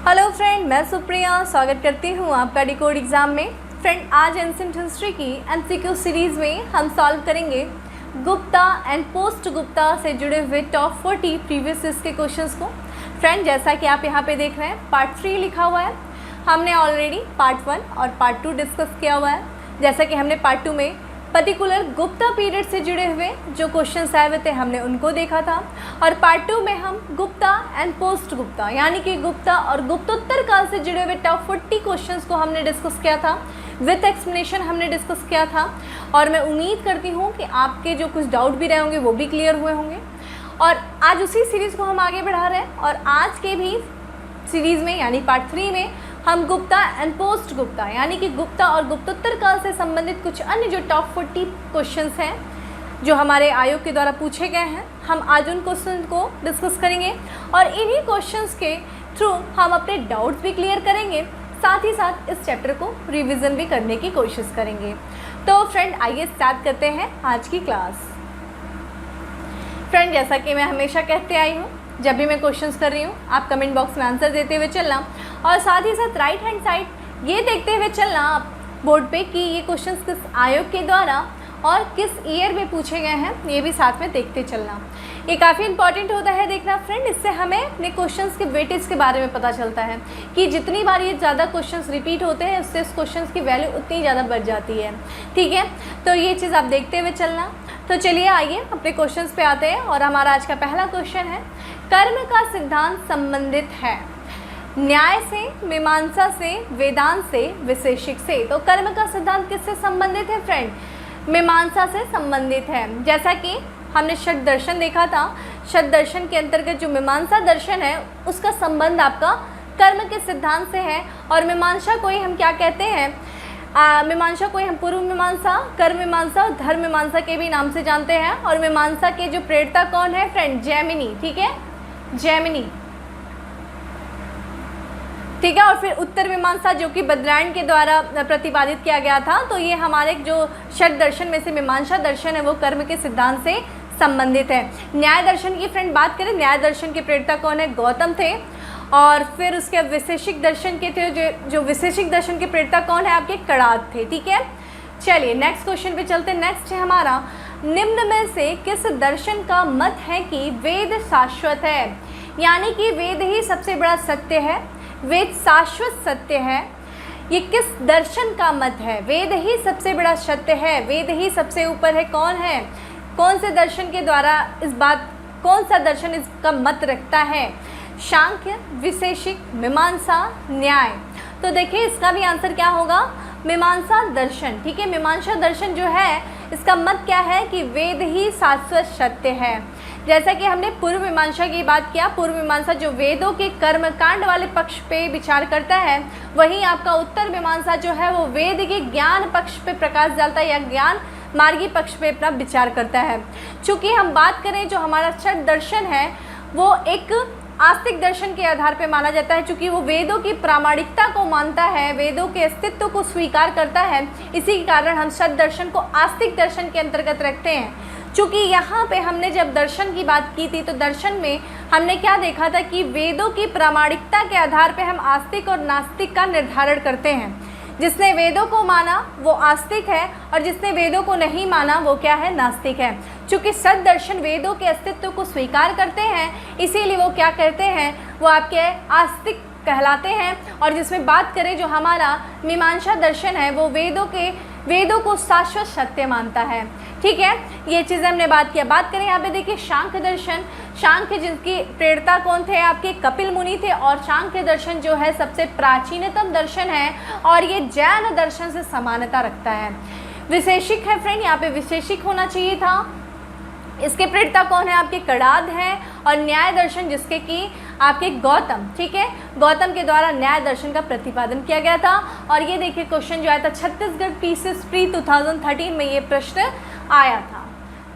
Hello friend, मैं सुप्रिया स्वागत करती हूँ आपका डिकोड एग्ज़ाम में। फ्रेंड, आज एंशिएंट हिस्ट्री की एमसीक्यू सीरीज़ में हम सॉल्व करेंगे गुप्ता एंड पोस्ट गुप्ता से जुड़े हुए टॉप 40 प्रीवियस ईयर्स के क्वेश्चंस को। फ्रेंड, जैसा कि आप यहाँ पे देख रहे हैं, पार्ट 3 लिखा हुआ है। हमने ऑलरेडी पार्ट 1 और पार्ट 2 डिस्कस किया हुआ है। जैसा कि हमने पार्ट 2 में पर्टिकुलर गुप्ता पीरियड से जुड़े हुए जो क्वेश्चंस आए हुए थे हमने उनको देखा था, और पार्ट 2 में हम गुप्ता एंड पोस्ट गुप्ता यानी कि गुप्ता और गुप्तोत्तर काल से जुड़े हुए टॉप 40 क्वेश्चंस को हमने डिस्कस किया था। विथ एक्सप्लेनेशन हमने डिस्कस किया था, और मैं उम्मीद करती हूँ कि आपके जो कुछ डाउट भी रहे होंगे वो भी क्लियर हुए होंगे। और आज उसी सीरीज़ को हम आगे बढ़ा रहे हैं, और आज के भी सीरीज़ में यानी पार्ट 3 में हम गुप्ता एंड पोस्ट गुप्ता यानी कि गुप्ता और गुप्तोत्तर काल से संबंधित कुछ अन्य जो टॉप 40 क्वेश्चंस हैं जो हमारे आयोग के द्वारा पूछे गए हैं, हम आज उन क्वेश्चन को डिस्कस करेंगे, और इन्हीं क्वेश्चंस के थ्रू हम अपने डाउट्स भी क्लियर करेंगे, साथ ही साथ इस चैप्टर को रिविज़न भी करने की कोशिश करेंगे। तो फ्रेंड, आइए स्टार्ट करते हैं आज की क्लास। फ्रेंड, जैसा कि मैं हमेशा कहते आई हूँ, जब भी मैं क्वेश्चंस कर रही हूँ आप कमेंट बॉक्स में आंसर देते हुए चलना, और साथ ही साथ राइट हैंड साइड ये देखते हुए चलना आप बोर्ड पे कि ये क्वेश्चंस किस आयोग के द्वारा और किस ईयर में पूछे गए हैं, ये भी साथ में देखते चलना। ये काफ़ी इंपॉर्टेंट होता है देखना फ्रेंड, इससे हमें अपने क्वेश्चंस के वेटेज के बारे में पता चलता है कि जितनी बार ये ज़्यादा क्वेश्चंस रिपीट होते हैं उससे उस क्वेश्चंस की वैल्यू उतनी ज़्यादा बढ़ जाती है। ठीक है, तो ये चीज़ आप देखते हुए चलना। तो चलिए आइए अपने क्वेश्चंस पे आते हैं, और हमारा आज का पहला क्वेश्चन है, कर्म का सिद्धांत संबंधित है न्याय से, मीमांसा से, वेदांत से, विशेषिक से। तो कर्म का सिद्धांत किससे संबंधित है फ्रेंड? मीमांसा से संबंधित है। जैसा कि हमने षट दर्शन देखा था, षट दर्शन के अंतर्गत जो मीमांसा दर्शन है उसका संबंध आपका कर्म के सिद्धांत से है। और मीमांसा को ही हम क्या कहते हैं? मीमांसा को ही हम पूर्व मीमांसा, कर्म मीमांसा और धर्म मीमांसा के भी नाम से जानते हैं। और मीमांसा के जो प्रेरता कौन है फ्रेंड? जैमिनी। ठीक है, जैमिनी। ठीक है, और फिर उत्तर मीमांसा जो कि बद्रायण के द्वारा प्रतिपादित किया गया था। तो ये हमारे जो षट दर्शन में से मीमांसा दर्शन है वो कर्म के सिद्धांत से संबंधित है। न्याय दर्शन की फ्रेंड बात करें, न्याय दर्शन के प्रेरता कौन है? गौतम थे। और फिर उसके वैशेषिक दर्शन के थे जो वैशेषिक दर्शन के प्रेरता कौन है? आपके कणाद थे। ठीक है, चलिए नेक्स्ट क्वेश्चन पे चलते हैं। नेक्स्ट है हमारा, निम्न में से किस दर्शन का मत है कि वेद शाश्वत है? यानी कि वेद ही सबसे बड़ा सत्य है, वेद शाश्वत सत्य है। ये किस दर्शन का मत है? वेद ही सबसे बड़ा सत्य है, वेद ही सबसे ऊपर है। कौन है? कौन से दर्शन के द्वारा इस बात, कौन सा दर्शन इसका मत रखता है? सांख्य, विशेषिक, मीमांसा, न्याय। तो देखिए इसका भी आंसर क्या होगा? मीमांसा दर्शन। ठीक है, मीमांसा दर्शन जो है इसका मत क्या है कि वेद ही शाश्वत सत्य है। जैसा कि हमने पूर्व मीमांसा की बात किया, पूर्व मीमांसा जो वेदों के कर्मकांड वाले पक्ष पे विचार करता है, वहीं आपका उत्तर मीमांसा जो है वो वेद के ज्ञान पक्ष पे प्रकाश डालता है या ज्ञान मार्गी पक्ष पे अपना विचार करता है। चूँकि हम बात करें जो हमारा षट दर्शन है वो एक आस्तिक दर्शन के आधार पर माना जाता है, चूँकि वो वेदों की प्रामाणिकता को मानता है, वेदों के अस्तित्व को स्वीकार करता है। इसी के कारण हम षट दर्शन को आस्तिक दर्शन के अंतर्गत रखते हैं। चूँकि यहाँ पे हमने जब दर्शन की बात की थी तो दर्शन में हमने क्या देखा था कि वेदों की प्रामाणिकता के आधार पे हम आस्तिक और नास्तिक का निर्धारण करते हैं। जिसने वेदों को माना वो आस्तिक है, और जिसने वेदों को नहीं माना वो क्या है? नास्तिक है। चूँकि सद दर्शन वेदों के अस्तित्व को स्वीकार करते हैं, इसीलिए वो क्या करते हैं? वो आपके आस्तिक कहलाते हैं। और जिसमें बात करें जो हमारा मीमांसा दर्शन है वो वेदों को शाश्वत सत्य मानता है। ठीक है, ये चीज़ें हमने बात किया। बात करें यहाँ पे देखिए सांख्य दर्शन, सांख्य जिनकी प्रेरता कौन थे? आपके कपिल मुनि थे। और सांख्य दर्शन जो है सबसे प्राचीनतम दर्शन है, और ये जैन दर्शन से समानता रखता है। विशेषिक है फ्रेंड, यहाँ पे विशेषिक होना चाहिए था। इसके प्रेरता कौन है? आपके कणाद हैं। और न्याय दर्शन जिसके कि आपके गौतम। ठीक है, गौतम के द्वारा न्याय दर्शन का प्रतिपादन किया गया था। और ये देखिए क्वेश्चन जो आया था छत्तीसगढ़ पीसीएस प्री 2013 में ये प्रश्न आया था।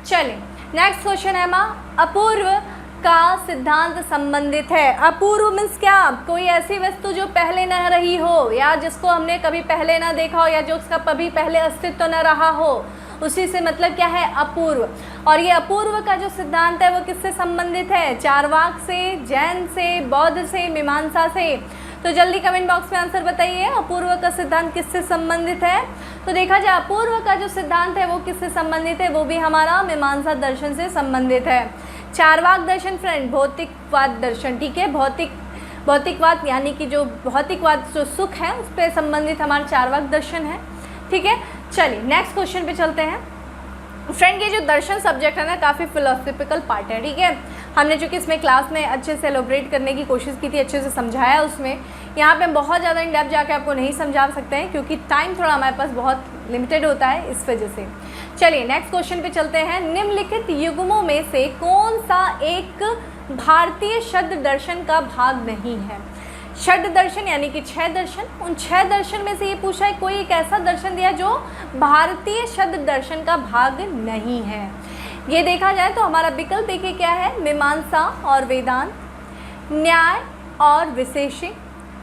चलें नेक्स्ट क्वेश्चन है माँ, अपूर्व का सिद्धांत संबंधित है। अपूर्व मीन्स क्या? कोई ऐसी वस्तु जो पहले न रही हो, या जिसको हमने कभी पहले ना देखा हो, या जो उसका कभी पहले अस्तित्व न रहा हो, उसी से मतलब क्या है? अपूर्व। और ये अपूर्व का जो सिद्धांत है वो किससे संबंधित है? चारवाक से, जैन से, बौद्ध से, मीमांसा से। तो जल्दी कमेंट बॉक्स में आंसर बताइए, अपूर्व का सिद्धांत किससे संबंधित है। तो देखा जाए अपूर्व का जो सिद्धांत है वो किससे संबंधित है, वो भी हमारा मीमांसा दर्शन से संबंधित है। चारवाक दर्शन फ्रेंड भौतिकवाद दर्शन, ठीक है, भौतिकवाद यानी कि जो भौतिकवाद जो सुख है उस पर संबंधित हमारा चारवाक दर्शन है, ठीक है। चलिए नेक्स्ट क्वेश्चन पे चलते हैं फ्रेंड। ये जो दर्शन सब्जेक्ट है ना काफ़ी फिलोसफिकल पार्ट है, ठीक है। हमने चूँकि इसमें क्लास में अच्छे से एलोब्रेट करने की कोशिश की थी, अच्छे से समझाया उसमें। यहाँ पे बहुत ज़्यादा इन डेप्थ जाके आपको नहीं समझा सकते हैं क्योंकि टाइम थोड़ा हमारे पास बहुत लिमिटेड होता है, इस वजह से। चलिए नेक्स्ट क्वेश्चन पे चलते हैं। निम्नलिखित युग्मों में से कौन सा एक भारतीय शब्द दर्शन का भाग नहीं है। षड दर्शन यानी कि 6 दर्शन, उन 6 दर्शन में से ये पूछा है कोई एक ऐसा दर्शन दिया जो भारतीय शब्द दर्शन का भाग नहीं है। ये देखा जाए तो हमारा विकल्प देखिए क्या है, मीमांसा और वेदांत, न्याय और विशेषिक,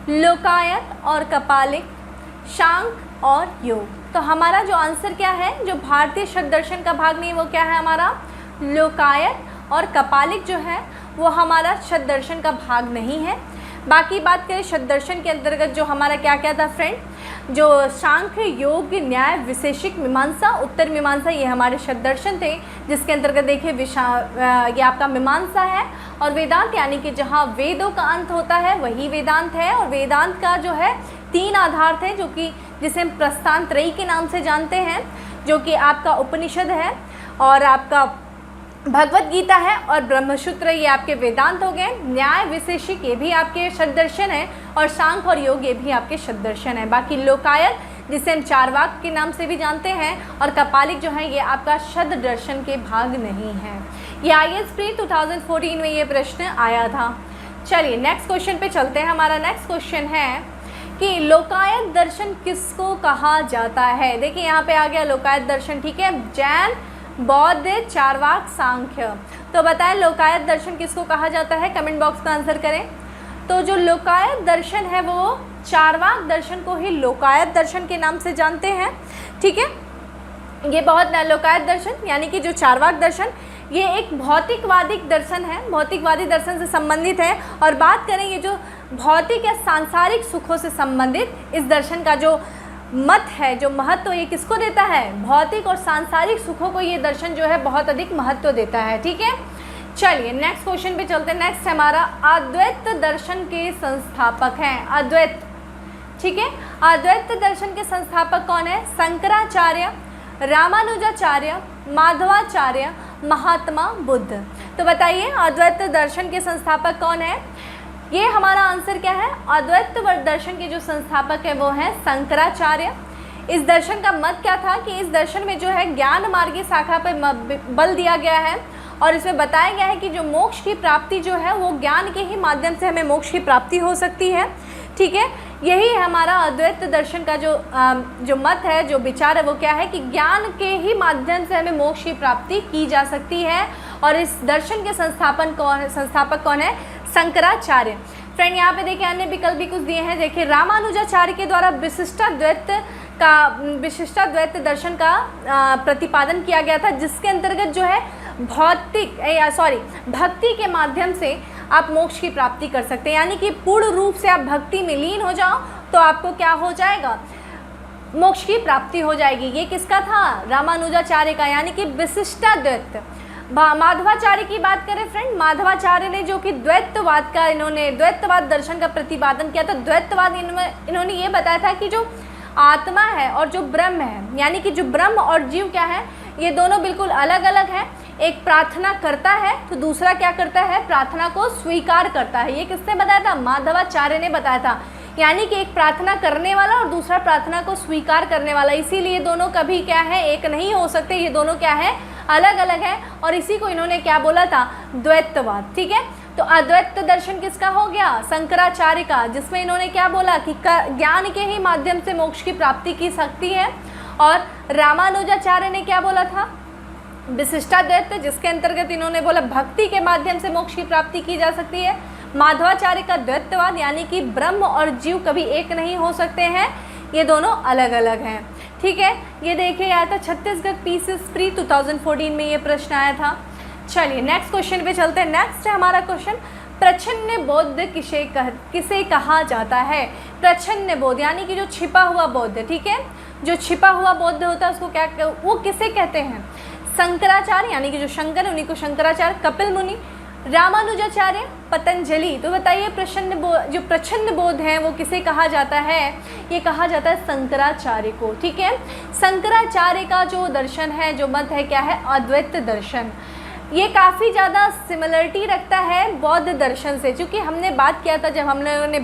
लोकायत और कपालिक, शांक और योग। तो हमारा जो आंसर क्या है, जो भारतीय शब्द दर्शन का भाग नहीं वो क्या है हमारा लोकायत और कपालिक जो है वो हमारा शब्द दर्शन का भाग नहीं है। बाकी बात करें शब्द दर्शन के अंतर्गत जो हमारा क्या क्या था फ्रेंड, जो सांख्य, योग, न्याय, विशेषिक, मीमांसा, उत्तर मीमांसा, ये हमारे शब्द दर्शन थे जिसके अंतर्गत देखिए ये आपका मीमांसा है। और वेदांत यानी कि जहाँ वेदों का अंत होता है वही वेदांत है। और वेदांत का जो है 3 आधार थे जो कि जिसे हम प्रस्थान त्रयी के नाम से जानते हैं, जो कि आपका उपनिषद है और आपका भगवत गीता है और ब्रह्मसूत्र, ये आपके वेदांत हो गए। न्याय, विशेषिक ये भी आपके शब्द दर्शन है और सांख्य और योग ये भी आपके शब्द दर्शन है। बाकी लोकायत जिसे हम चारवाक के नाम से भी जानते हैं और कपालिक जो है ये आपका शब्द दर्शन के भाग नहीं है। ये IAS प्री 2014 में ये प्रश्न आया था। चलिए नेक्स्ट क्वेश्चन पे चलते हैं। हमारा नेक्स्ट क्वेश्चन है कि लोकायत दर्शन किसको कहा जाता है। देखिए यहाँ पे आ गया लोकायत दर्शन, ठीक है, जैन, बौद्ध, चारवाक, सांख्य। तो बताएं लोकायत दर्शन किसको कहा जाता है, कमेंट बॉक्स में आंसर करें। तो जो लोकायत दर्शन है वो चारवाक दर्शन को ही लोकायत दर्शन के नाम से जानते हैं, ठीक है। ये बहुत लोकायत दर्शन यानी कि जो चारवाक दर्शन ये एक भौतिकवादी दर्शन है, भौतिकवादी दर्शन से संबंधित है। और बात करें ये जो भौतिक या सांसारिक सुखों से संबंधित इस दर्शन का जो मत है, जो महत्व ये किसको देता है, भौतिक और सांसारिक सुखों को ये दर्शन जो है बहुत अधिक महत्व देता है, ठीक है। चलिए नेक्स्ट क्वेश्चन पे चलते हैं। नेक्स्ट हमारा अद्वैत दर्शन के संस्थापक हैं, अद्वैत, ठीक है। अद्वैत दर्शन के संस्थापक कौन है, शंकराचार्य, रामानुजाचार्य, माधवाचार्य, महात्मा बुद्ध। तो बताइए अद्वैत दर्शन के संस्थापक कौन है। ये हमारा आंसर क्या है, अद्वैत दर्शन के जो संस्थापक है वो है शंकराचार्य। इस दर्शन का मत क्या था कि इस दर्शन में जो है ज्ञान मार्गी शाखा पर बल दिया गया है और इसमें बताया गया है कि जो मोक्ष की प्राप्ति जो है वो ज्ञान के ही माध्यम से हमें मोक्ष की प्राप्ति हो सकती है, ठीक है। यही हमारा अद्वैत दर्शन का जो मत है, जो विचार है वो क्या है कि ज्ञान के ही माध्यम से हमें मोक्ष की प्राप्ति की जा सकती है। और इस दर्शन के संस्थापक कौन है, शंकराचार्य। फ्रेंड यहाँ पे देखिए अन्य विकल्प भी कुछ दिए हैं। देखिए रामानुजाचार्य के द्वारा विशिष्टाद्वैत दर्शन का प्रतिपादन किया गया था, जिसके अंतर्गत जो है भक्ति के माध्यम से आप मोक्ष की प्राप्ति कर सकते हैं। यानी कि पूर्ण रूप से आप भक्ति में लीन हो जाओ तो आपको क्या हो जाएगा, मोक्ष की प्राप्ति हो जाएगी। ये किसका था, रामानुजाचार्य का, यानी कि विशिष्टाद्वैत। माधवाचार्य की बात करें फ्रेंड, माधवाचार्य ने जो कि द्वैतवाद का इन्होंने द्वैतवाद दर्शन का प्रतिपादन किया था। द्वैतवाद इन्होंने ये बताया था कि जो आत्मा है और जो ब्रह्म है, यानी कि जो ब्रह्म और जीव क्या है, ये दोनों बिल्कुल अलग अलग हैं। एक प्रार्थना करता है तो दूसरा क्या करता है, प्रार्थना को स्वीकार करता है। ये किसने बताया था, माधवाचार्य ने बताया था। यानी कि एक प्रार्थना करने वाला और दूसरा प्रार्थना को स्वीकार करने वाला, इसीलिए दोनों कभी क्या है, एक नहीं हो सकते। ये दोनों क्या है, अलग अलग है। और इसी को इन्होंने क्या बोला था, द्वैतवाद, ठीक है। तो अद्वैत दर्शन किसका हो गया, शंकराचार्य का, जिसमें इन्होंने क्या बोला कि ज्ञान के ही माध्यम से मोक्ष की प्राप्ति की सकती है। और रामानुजाचार्य ने क्या बोला था, विशिष्टाद्वैत, जिसके अंतर्गत इन्होंने बोला भक्ति के माध्यम से मोक्ष की प्राप्ति की जा सकती है। माधवाचार्य का द्वैतवाद, यानी कि ब्रह्म और जीव कभी एक नहीं हो सकते हैं, ये दोनों अलग अलग हैं, ठीक है। ये देखिए आया था छत्तीसगढ़ पीसीएस प्री 2014 में ये प्रश्न आया था। चलिए नेक्स्ट क्वेश्चन पे चलते हैं। नेक्स्ट है हमारा क्वेश्चन, प्रच्छन्न बोध किसे कहा जाता है? प्रच्छन्न बोध यानी कि जो छिपा हुआ बोध, ठीक है, जो छिपा हुआ बोध होता है उसको वो किसे कहते हैं? शंकराचार्य यानी कि जो शंकर है उन्हीं को शंकराचार्य, कपिल मुनि, रामानुजाचार्य, पतंजलि। तो बताइए जो प्रच्छन्न बोध है वो किसे कहा जाता है? ये कहा जाता है शंकराचार्य को, ठीक है। शंकराचार्य का जो दर्शन है, जो मत है, क्या है? अद्वैत दर्शन। ये काफ़ी ज़्यादा सिमिलरिटी रखता है बौद्ध दर्शन से, क्योंकि हमने बात किया था जब हम लोगों ने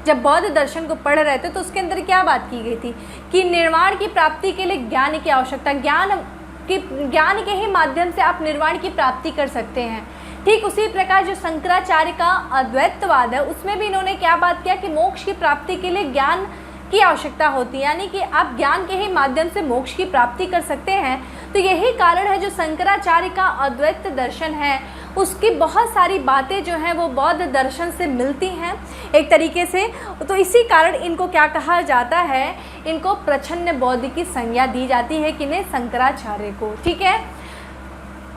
जब बौद्ध दर्शन को पढ़ रहे थे तो उसके अंदर क्या बात की गई थी कि निर्वाण की प्राप्ति के लिए ज्ञान की आवश्यकता, ज्ञान के ही माध्यम से आप निर्वाण की प्राप्ति कर सकते हैं। ठीक उसी प्रकार जो शंकराचार्य का अद्वैतवाद है उसमें भी इन्होंने क्या बात किया कि मोक्ष की प्राप्ति के लिए ज्ञान की आवश्यकता होती है, यानी कि आप ज्ञान के ही माध्यम से मोक्ष की प्राप्ति कर सकते हैं। तो यही कारण है जो शंकराचार्य का अद्वैत दर्शन है उसकी बहुत सारी बातें जो हैं वो बौद्ध दर्शन से मिलती हैं एक तरीके से। तो इसी कारण इनको क्या कहा जाता है? इनको प्रच्छन्न बौद्ध की संज्ञा दी जाती है, किन्हें? शंकराचार्य को, ठीक है।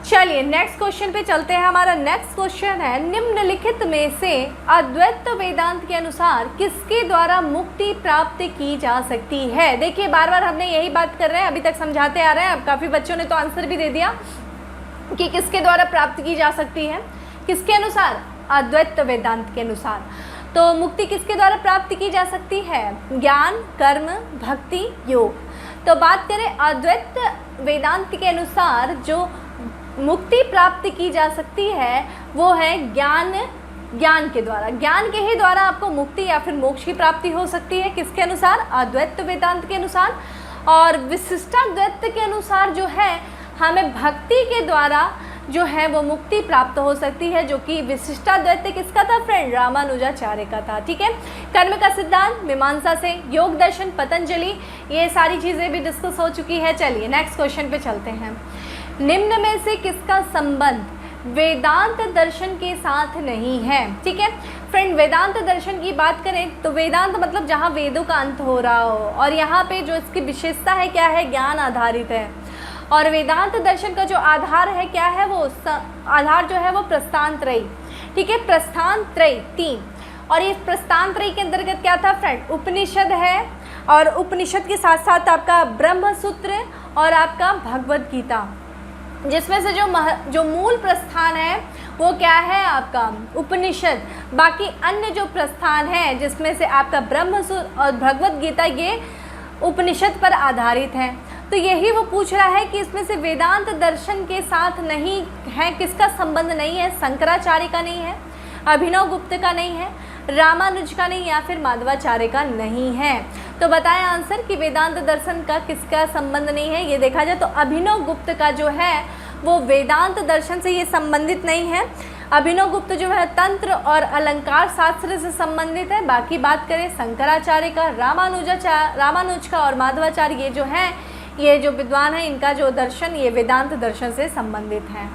चलिए नेक्स्ट क्वेश्चन पे चलते हैं। हमारा नेक्स्ट क्वेश्चन है, निम्नलिखित में से अद्वैत वेदांत के अनुसार किसके द्वारा मुक्ति प्राप्त की जा सकती है? देखिए बार बार हमने यही बात कर रहे हैं, अभी तक समझाते आ रहे हैं। अब काफ़ी बच्चों ने तो आंसर भी दे दिया कि किसके द्वारा प्राप्त की जा सकती है। किसके अनुसार? अद्वैत वेदांत के अनुसार। तो मुक्ति किसके द्वारा प्राप्त की जा सकती है? ज्ञान, कर्म, भक्ति, योग। तो बात करें अद्वैत वेदांत के अनुसार जो मुक्ति प्राप्त की जा सकती है वो है ज्ञान के द्वारा। ज्ञान के ही द्वारा आपको मुक्ति या फिर मोक्ष की प्राप्ति हो सकती है। किसके अनुसार? अद्वैत वेदांत के अनुसार। और विशिष्टाद्वैत के अनुसार जो है हमें भक्ति के द्वारा जो है वो मुक्ति प्राप्त हो सकती है, जो कि विशिष्टाद्वैत किसका था फ्रेंड? रामानुजाचार्य का था, ठीक है। कर्म का सिद्धांत मीमांसा से, योग दर्शन पतंजलि, ये सारी चीज़ें भी डिस्कस हो चुकी है। चलिए नेक्स्ट क्वेश्चन पे चलते हैं। निम्न में से किसका संबंध वेदांत दर्शन के साथ नहीं है? ठीक है फ्रेंड, वेदांत दर्शन की बात करें तो वेदांत मतलब जहाँ वेदों का अंत हो रहा हो, और यहाँ पे जो इसकी विशेषता है क्या है? ज्ञान आधारित है। और वेदांत दर्शन का जो आधार है क्या है? वो आधार जो है वो प्रस्थान त्रयी, ठीक है, प्रस्थान त्रयी 3। और ये प्रस्थान त्रयी के अंतर्गत क्या था फ्रेंड? उपनिषद है, और उपनिषद के साथ साथ आपका ब्रह्म सूत्र और आपका भगवद गीता, जिसमें से जो मूल प्रस्थान है वो क्या है? आपका उपनिषद। बाकी अन्य जो प्रस्थान है जिसमें से आपका ब्रह्म सूत्र और भगवद गीता ये उपनिषद पर आधारित है। तो यही वो पूछ रहा है कि इसमें से वेदांत दर्शन के साथ नहीं है, किसका संबंध नहीं है? शंकराचार्य का नहीं है, अभिनव गुप्त का नहीं है, रामानुज का नहीं, या फिर माधवाचार्य का नहीं है। तो बताएं आंसर कि वेदांत दर्शन का किसका संबंध नहीं है। ये देखा जाए तो अभिनव गुप्त का जो है वो वेदांत दर्शन से ये संबंधित नहीं है। अभिनव गुप्त जो है तंत्र और अलंकार शास्त्र से संबंधित है। बाकी बात करें शंकराचार्य का, रामानुज का और माधवाचार्य, ये जो है ये जो विद्वान है इनका जो दर्शन ये वेदांत दर्शन से संबंधित है।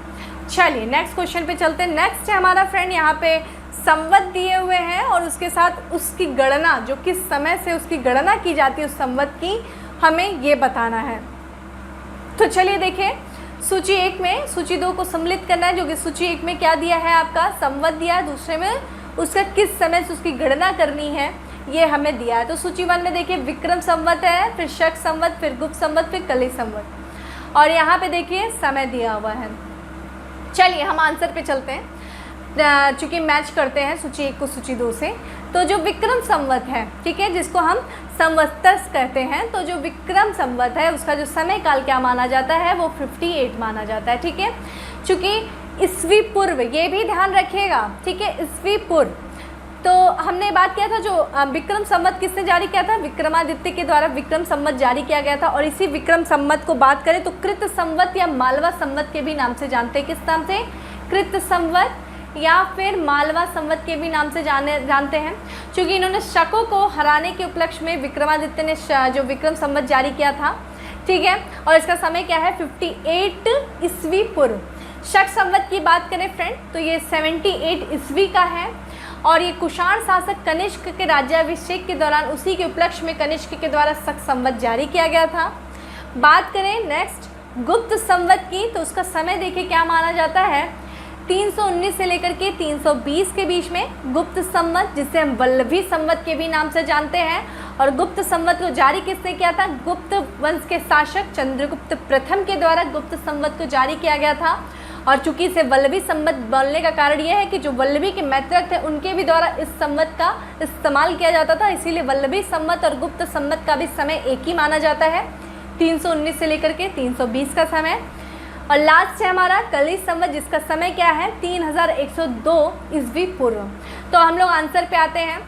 चलिए नेक्स्ट क्वेश्चन पे चलते हैं। नेक्स्ट है हमारा फ्रेंड यहाँ पे संवत दिए हुए हैं और उसके साथ उसकी गणना, जो किस समय से उसकी गणना की जाती है उस संवत की, हमें ये बताना है। तो चलिए देखें, सूची 1 में सूची 2 को सम्मिलित करना है, जो कि सूची 1 में क्या दिया है? आपका संवत दिया है, दूसरे में उसका किस समय से उसकी गणना करनी है ये हमें दिया है। तो सूची 1 में देखिए विक्रम संवत है, फिर शक संवत, फिर गुप्त संवत, फिर कली संवत, और यहाँ पे देखिए समय दिया हुआ है। चलिए हम आंसर पे चलते हैं, चूँकि मैच करते हैं सूची 1 को सूची 2 से। तो जो विक्रम संवत है, ठीक है, जिसको हम संवत्सर कहते हैं, तो जो विक्रम संवत है उसका जो समय काल क्या माना जाता है? वो 58 माना जाता है, ठीक है। चूँकि ईस्वी पूर्व, ये भी ध्यान रखिएगा, ठीक है, ईस्वी पूर्व। तो हमने बात किया था जो विक्रम संवत किसने जारी किया था? विक्रमादित्य के द्वारा विक्रम संवत जारी किया गया था। और इसी विक्रम संवत को बात करें तो कृत संवत या मालवा संवत के भी नाम से जानते हैं। किस नाम से? कृत संवत या फिर मालवा संवत के भी नाम से जानते हैं, क्योंकि इन्होंने शकों को हराने के उपलक्ष्य में विक्रमादित्य ने जो विक्रम संवत जारी किया था, ठीक है। और इसका समय क्या है? 58 ईस्वी पूर्व। शक संवत की बात करें फ्रेंड तो ये 78 ईस्वी का है, और ये कुषाण शासक कनिष्क के राज्याभिषेक के दौरान उसी के उपलक्ष्य में कनिष्क के द्वारा शक संवत जारी किया गया था। बात करें नेक्स्ट गुप्त संवत की, तो उसका समय देखिए क्या माना जाता है? 319 से लेकर के 320 के बीच में गुप्त संवत, जिसे हम वल्लभी संवत के भी नाम से जानते हैं। और गुप्त संवत को जारी किसने किया था? गुप्त वंश के शासक चंद्रगुप्त प्रथम के द्वारा गुप्त संवत को जारी किया गया था। और चूंकि इसे वल्लभी संवत बोलने का कारण यह है कि जो वल्लभी के मैत्रक थे उनके भी द्वारा इस संवत का इस्तेमाल किया जाता था, इसीलिए वल्लभी संवत और गुप्त संवत का भी समय एक ही माना जाता है, 319 से लेकर के 320 का समय। और लास्ट है हमारा कली संवत, जिसका समय क्या है? 3102 ईस्वी पूर्व। तो हम लोग आंसर पे आते हैं।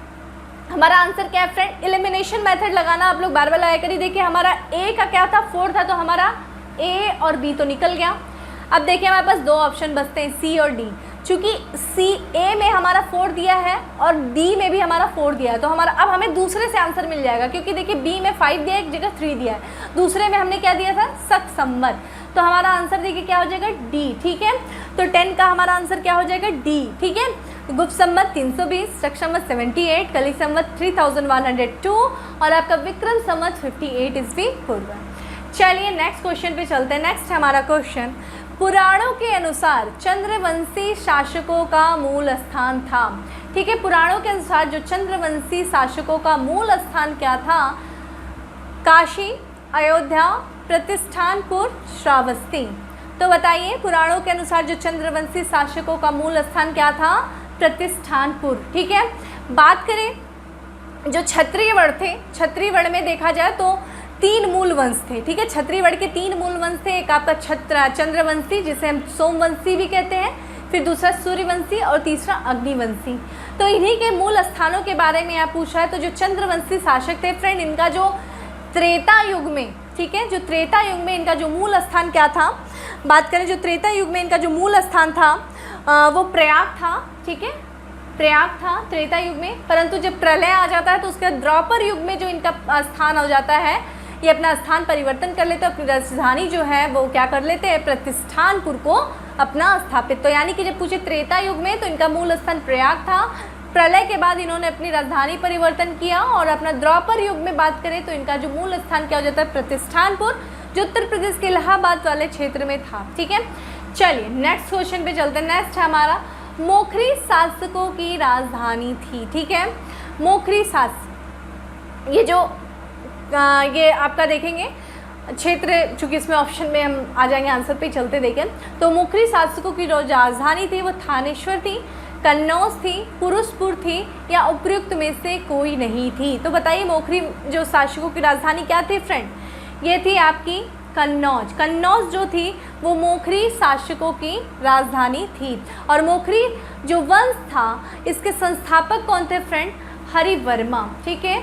हमारा आंसर क्या है फ्रेंड? एलिमिनेशन मेथड लगाना आप लोग बार बार लगाया करिए। देखिए हमारा ए का क्या था? 4 था, तो हमारा ए और बी तो निकल गया। अब देखिए हमारे पास 2 ऑप्शन बचते हैं, सी और डी। चूँकि सी ए में हमारा 4 दिया है और डी में भी हमारा 4 दिया है, तो हमारा अब हमें दूसरे से आंसर मिल जाएगा, क्योंकि देखिए बी में 5 दिया है, एक जगह 3 दिया है, दूसरे में हमने क्या दिया था? शक संवत। तो हमारा आंसर देखिए क्या हो जाएगा? डी। ठीक है, तो 10 का हमारा आंसर क्या हो जाएगा? डी। ठीक है, गुप्त संवत 320, शक संवत 78, कली संवत 3102 और आपका विक्रम संवत 58 ईस्वी पूर्व। चलिए नेक्स्ट क्वेश्चन पे चलते हैं। नेक्स्ट हमारा क्वेश्चन, पुराणों के अनुसार चंद्रवंशी शासकों का मूल स्थान था। ठीक है, पुराणों के अनुसार जो चंद्रवंशी शासकों का मूल स्थान क्या था? काशी, अयोध्या, प्रतिष्ठानपुर, श्रावस्ती। तो बताइए पुराणों के अनुसार जो चंद्रवंशी शासकों का मूल स्थान क्या था? प्रतिष्ठानपुर। ठीक है, बात करें जो क्षत्रियवर्ण थे, क्षत्रियवर्ण में देखा जाए तो 3 मूल वंश थे। ठीक है, क्षत्रियवर्ण के 3 मूल वंश थे। एक आपका चंद्रवंशी, जिसे हम सोमवंशी भी कहते हैं, फिर दूसरा सूर्यवंशी और तीसरा अग्निवंशी। तो इन्हीं के मूल स्थानों के बारे में यहाँ पूछा है। तो जो चंद्रवंशी शासक थे फ्रेंड, इनका जो त्रेता युग में, ठीक है, जो त्रेता युग में इनका जो मूल स्थान क्या था? बात करें जो त्रेता युग में इनका जो मूल स्थान था वो प्रयाग था। ठीक है, प्रयाग था त्रेता युग में, परंतु जब प्रलय आ जाता है तो उसके बाद द्वापर युग में जो इनका स्थान हो जाता है, ये अपना स्थान परिवर्तन कर लेते हैं, अपनी राजधानी जो है वो क्या कर लेते हैं? प्रतिष्ठानपुर को अपना स्थापित। तो यानी कि जब पूछे त्रेता युग में तो इनका मूल स्थान प्रयाग था, प्रलय के बाद इन्होंने अपनी राजधानी परिवर्तन किया और अपना द्वापर युग में बात करें तो इनका जो मूल स्थान क्या हो जाता है? प्रतिष्ठानपुर, जो उत्तर प्रदेश के इलाहाबाद वाले क्षेत्र में था। ठीक है, चलिए नेक्स्ट क्वेश्चन पे चलते हैं। नेक्स्ट है हमारा, मोखरी शासकों की राजधानी थी। ठीक है, मोखरी शासक, ये आपका देखेंगे क्षेत्र, चूँकि इसमें ऑप्शन में हम आ जाएंगे, आंसर पे चलते देखें तो मोखरी शासकों की जो राजधानी थी वो थानेश्वर थी, कन्नौज थी, पुरुषपुर थी या उपयुक्त में से कोई नहीं थी। तो बताइए मोखरी जो शासकों की राजधानी क्या थी फ्रेंड? ये थी आपकी कन्नौज। कन्नौज जो थी वो मोखरी शासकों की राजधानी थी। और मोखरी जो वंश था इसके संस्थापक कौन थे फ्रेंड? हरिवर्मा। ठीक है,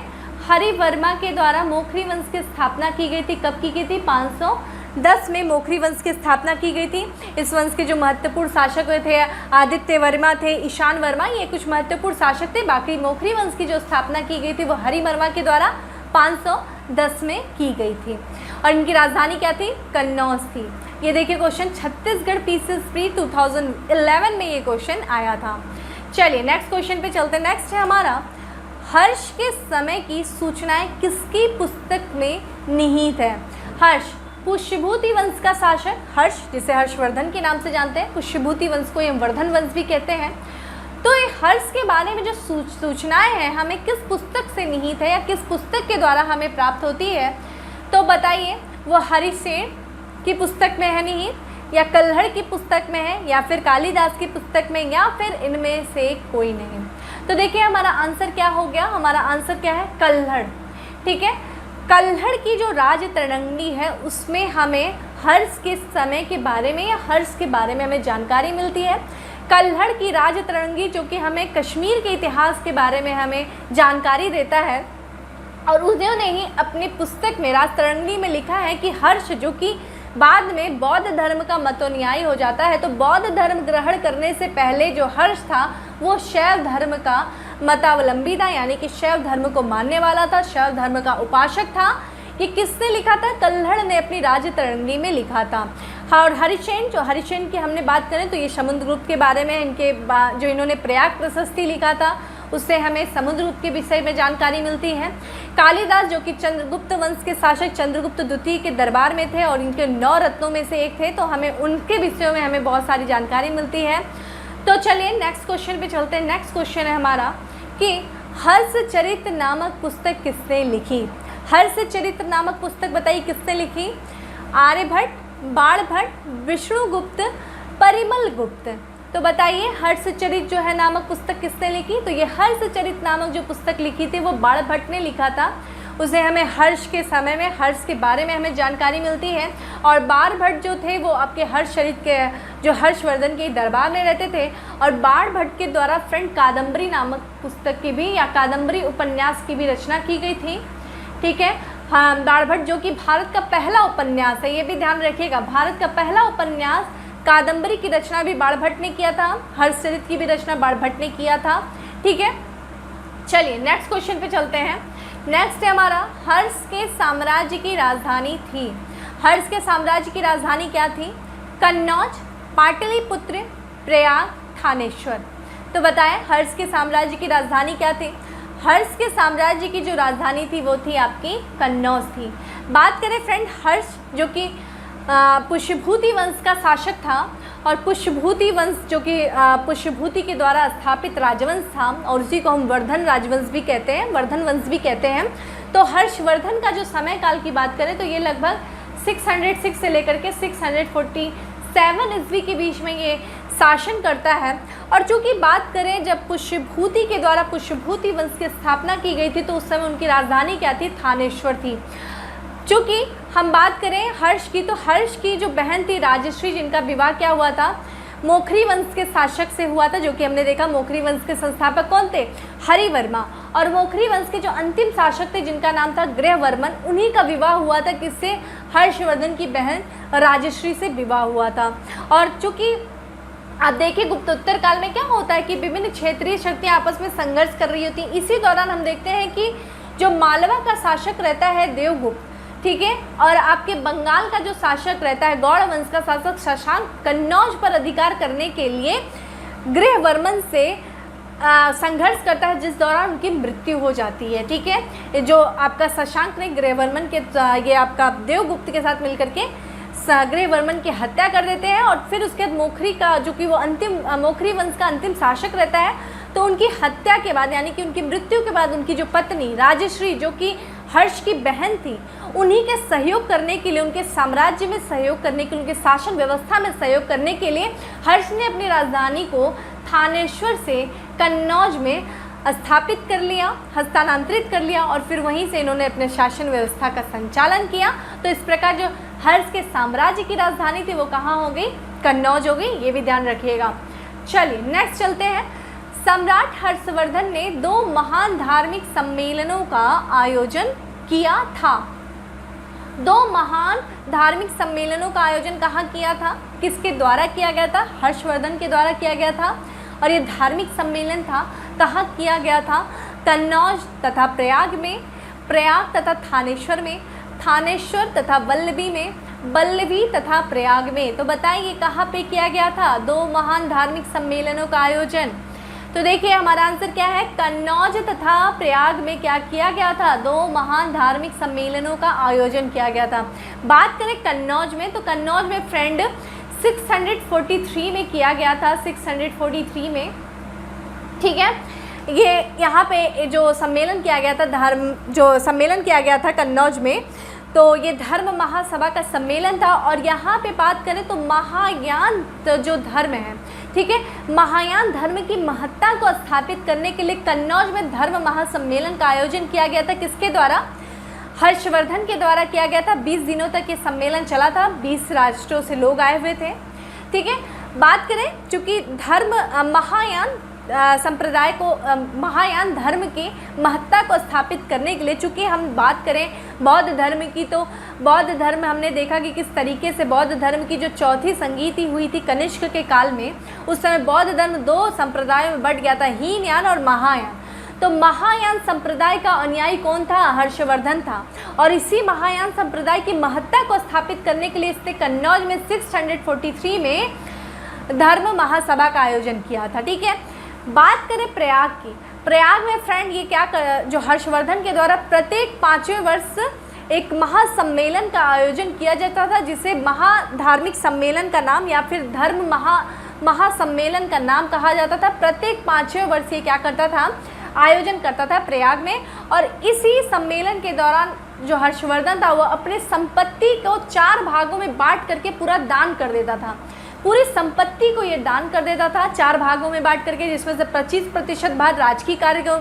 हरिवर्मा के द्वारा मोखरी वंश की स्थापना की गई थी। कब की गई थी? 510 में मोखरी वंश की स्थापना की गई थी। इस वंश के जो महत्वपूर्ण शासक थे आदित्य वर्मा थे, ईशान वर्मा, ये कुछ महत्वपूर्ण शासक थे। बाकी मोखरी वंश की जो स्थापना की गई थी वो हरिवर्मा के द्वारा 510 में की गई थी। और इनकी राजधानी क्या थी? कन्नौज थी। ये देखिए क्वेश्चन छत्तीसगढ़ पीसीएस प्री 2011 में ये क्वेश्चन आया था। चलिए नेक्स्ट क्वेश्चन पे चलते हैं। नेक्स्ट है हमारा, हर्ष के समय की सूचनाएं किसकी पुस्तक में निहित है? हर्ष पुष्यभूति वंश का शासक हर्ष, जिसे हर्षवर्धन के नाम से जानते हैं, पुष्यभूति वंश को हम वर्धन वंश भी कहते हैं। तो ये हर्ष के बारे में जो सूचनाएं हैं हमें किस पुस्तक से निहित है या किस पुस्तक के द्वारा हमें प्राप्त होती है? तो बताइए वो हरिसेन की पुस्तक में है निहित, या कल्हड़ की पुस्तक में है, या फिर कालिदास की पुस्तक में, या फिर इनमें से कोई नहीं। तो देखिए हमारा आंसर क्या हो गया? हमारा आंसर क्या है? कल्हड़। ठीक है, कल्हड़ की जो राजतरंगिणी है उसमें हमें हर्ष के समय के बारे में या हर्ष के बारे में हमें जानकारी मिलती है। कल्हड़ की राजतरंगिणी जो कि हमें कश्मीर के इतिहास के बारे में हमें जानकारी देता है, और उन्होंने ही अपनी पुस्तक में राजतरंगिणी में लिखा है कि हर्ष जो कि बाद में बौद्ध धर्म का मतोन्यायी हो जाता है, तो बौद्ध धर्म ग्रहण करने से पहले जो हर्ष था वो शैव धर्म का मतावलंबी था, यानी कि शैव धर्म को मानने वाला था, शैव धर्म का उपासक था। ये किसने लिखा था? कल्हड़ ने अपनी राजतरंगिणी में लिखा था। हाँ, और हरिसेन, जो हरिसेन की हमने बात करें तो ये समुद्रगुप्त के बारे में, इनके जो इन्होंने प्रयाग प्रशस्ति लिखा था उससे हमें समुद्रगुप्त के विषय में जानकारी मिलती है। कालिदास जो कि चंद्रगुप्त वंश के शासक चंद्रगुप्त द्वितीय के दरबार में थे और इनके 9 रत्नों में से एक थे, तो हमें उनके विषयों में हमें बहुत सारी जानकारी मिलती है। तो चलिए नेक्स्ट क्वेश्चन पे चलते हैं। नेक्स्ट क्वेश्चन है हमारा कि हर्षचरित नामक पुस्तक किसने लिखी? हर्षचरित नामक पुस्तक बताइए किसने लिखी? आर्यभट्ट, बाणभट्ट, विष्णुगुप्त, परिमल गुप्त। तो बताइए हर्षचरित जो है नामक पुस्तक किसने लिखी? तो ये हर्षचरित नामक जो पुस्तक लिखी थी वो बाणभट्ट ने लिखा था। उसे हमें हर्ष के समय में हर्ष के बारे में हमें जानकारी मिलती है। और बाणभट्ट जो थे वो आपके हर्षचरित के जो हर्षवर्धन के दरबार में रहते थे। और बाणभट्ट के द्वारा फ्रेंड कादम्बरी नामक पुस्तक की भी या कादम्बरी उपन्यास की भी रचना की गई थी। ठीक है, हाँ, बाणभट्ट जो कि भारत का पहला उपन्यास है, ये भी ध्यान रखिएगा, भारत का पहला उपन्यास कादम्बरी की रचना भी बाणभट्ट ने किया था। हर्षचरित की भी रचना बाणभट्ट ने किया था। ठीक है, चलिए नेक्स्ट क्वेश्चन पे चलते हैं। नेक्स्ट है हमारा हर्ष के साम्राज्य की राजधानी थी। हर्ष के साम्राज्य की राजधानी क्या थी? कन्नौज, पाटलिपुत्र, प्रयाग, थानेश्वर। तो बताएं हर्ष के साम्राज्य की राजधानी क्या थी? हर्ष के साम्राज्य की जो राजधानी थी वो थी आपकी कन्नौज थी। बात करें फ्रेंड, हर्ष जो कि पुष्यभूति वंश का शासक था और पुष्यभूति वंश जो कि पुष्यभूति के द्वारा स्थापित राजवंश था और उसी को हम वर्धन राजवंश भी कहते हैं, वर्धन वंश भी कहते हैं। तो हर्षवर्धन का जो समय काल की बात करें तो ये लगभग 606 से लेकर के 647 ईस्वी के बीच में ये शासन करता है। और चूँकि बात करें जब पुष्यभूति के द्वारा पुष्यभूति वंश की स्थापना की गई थी तो उस समय उनकी राजधानी क्या थी? थानेश्वर थी। चूँकि हम बात करें हर्ष की, तो हर्ष की जो बहन थी राजश्री, जिनका विवाह क्या हुआ था? मोखरी वंश के शासक से हुआ था, जो कि हमने देखा मोखरी वंश के संस्थापक कौन थे? हरिवर्मा। और मोखरी वंश के जो अंतिम शासक थे जिनका नाम था गृहवर्मन, उन्हीं का विवाह हुआ था किससे? हर्षवर्धन की बहन राजश्री से विवाह हुआ था। और चूँकि आप देखिए गुप्तोत्तर काल में क्या होता है कि विभिन्न क्षेत्रीय शक्तियाँ आपस में संघर्ष कर रही होती हैं। इसी दौरान हम देखते हैं कि जो मालवा का शासक रहता है देवगुप्त, ठीक है, और आपके बंगाल का जो शासक रहता है गौड़ वंश का शासक शशांक, कन्नौज पर अधिकार करने के लिए गृहवर्मन से संघर्ष करता है, जिस दौरान उनकी मृत्यु हो जाती है। ठीक है, ये जो आपका शशांक ने गृहवर्मन के ये आपका देवगुप्त के साथ मिलकर के गृहवर्मन की हत्या कर देते हैं। और फिर उसके बाद मोखरी का जो कि वो अंतिम मोखरी वंश का अंतिम शासक रहता है, तो उनकी हत्या के बाद यानी कि उनकी मृत्यु के बाद उनकी जो पत्नी राजश्री जो कि हर्ष की बहन थी, उन्हीं के सहयोग करने के लिए, उनके साम्राज्य में सहयोग करने के लिए, उनके शासन व्यवस्था में सहयोग करने के लिए हर्ष ने अपनी राजधानी को थानेश्वर से कन्नौज में स्थापित कर लिया, हस्तांतरित कर लिया और फिर वहीं से इन्होंने अपने शासन व्यवस्था का संचालन किया। तो इस प्रकार जो हर्ष के साम्राज्य की राजधानी थी वो कहाँ हो गई? कन्नौज हो गई, ये भी ध्यान रखिएगा। चलिए नेक्स्ट चलते हैं। सम्राट हर्षवर्धन ने 2 महान धार्मिक सम्मेलनों का आयोजन किया था। 2 महान धार्मिक सम्मेलनों का आयोजन कहाँ किया था? किसके द्वारा किया गया था? हर्षवर्धन के द्वारा किया गया था। और ये धार्मिक सम्मेलन था कहाँ किया गया था? कन्नौज तथा प्रयाग में, प्रयाग तथा थानेश्वर में, थानेश्वर तथा वल्लभी में, वल्लभी तथा प्रयाग में। तो बताइए कहाँ पे किया गया था 2 महान धार्मिक सम्मेलनों का आयोजन? तो देखिए हमारा आंसर क्या है? कन्नौज तथा प्रयाग में क्या किया गया था? 2 महान धार्मिक सम्मेलनों का आयोजन किया गया था। बात करें कन्नौज में, तो कन्नौज में फ्रेंड 643 में किया गया था, 643 में। ठीक है, ये यहाँ पे जो सम्मेलन किया गया था, जो सम्मेलन किया गया था कन्नौज में, तो ये धर्म महासभा का सम्मेलन था। और यहाँ पे बात करें तो महायान जो धर्म है, ठीक है, महायान धर्म की महत्ता को स्थापित करने के लिए कन्नौज में धर्म महासम्मेलन का आयोजन किया गया था। किसके द्वारा? हर्षवर्धन के द्वारा किया गया था। 20 दिनों तक ये सम्मेलन चला था, 20 राष्ट्रों से लोग आए हुए थे। ठीक है, बात करें चूँकि धर्म महायान संप्रदाय को, महायान धर्म की महत्ता को स्थापित करने के लिए, चूँकि हम बात करें बौद्ध धर्म की, तो बौद्ध धर्म हमने देखा कि किस तरीके से बौद्ध धर्म की जो चौथी संगीति हुई थी कनिष्क के काल में, उस समय बौद्ध धर्म 2 संप्रदायों में बंट गया था, हीनयान और महायान। तो महायान संप्रदाय का अनुयायी कौन था? हर्षवर्धन था। और इसी महायान संप्रदाय की महत्ता को स्थापित करने के लिए इसने कन्नौज में 643 में धर्म महासभा का आयोजन किया था। ठीक है, बात करें प्रयाग की, प्रयाग में फ्रेंड ये क्या जो हर्षवर्धन के द्वारा प्रत्येक 5वें वर्ष एक महासम्मेलन का आयोजन किया जाता था, जिसे महाधार्मिक सम्मेलन का नाम या फिर धर्म महासम्मेलन का नाम कहा जाता था। प्रत्येक 5वें वर्ष ये क्या करता था, आयोजन करता था प्रयाग में। और इसी सम्मेलन के दौरान जो हर्षवर्धन था वो अपने संपत्ति को 4 भागों में बांट करके पूरा दान कर देता था। पूरी संपत्ति को ये दान कर देता था 4 भागों में बांट करके, जिसमें से 25% भाग राजकीय कार्यों,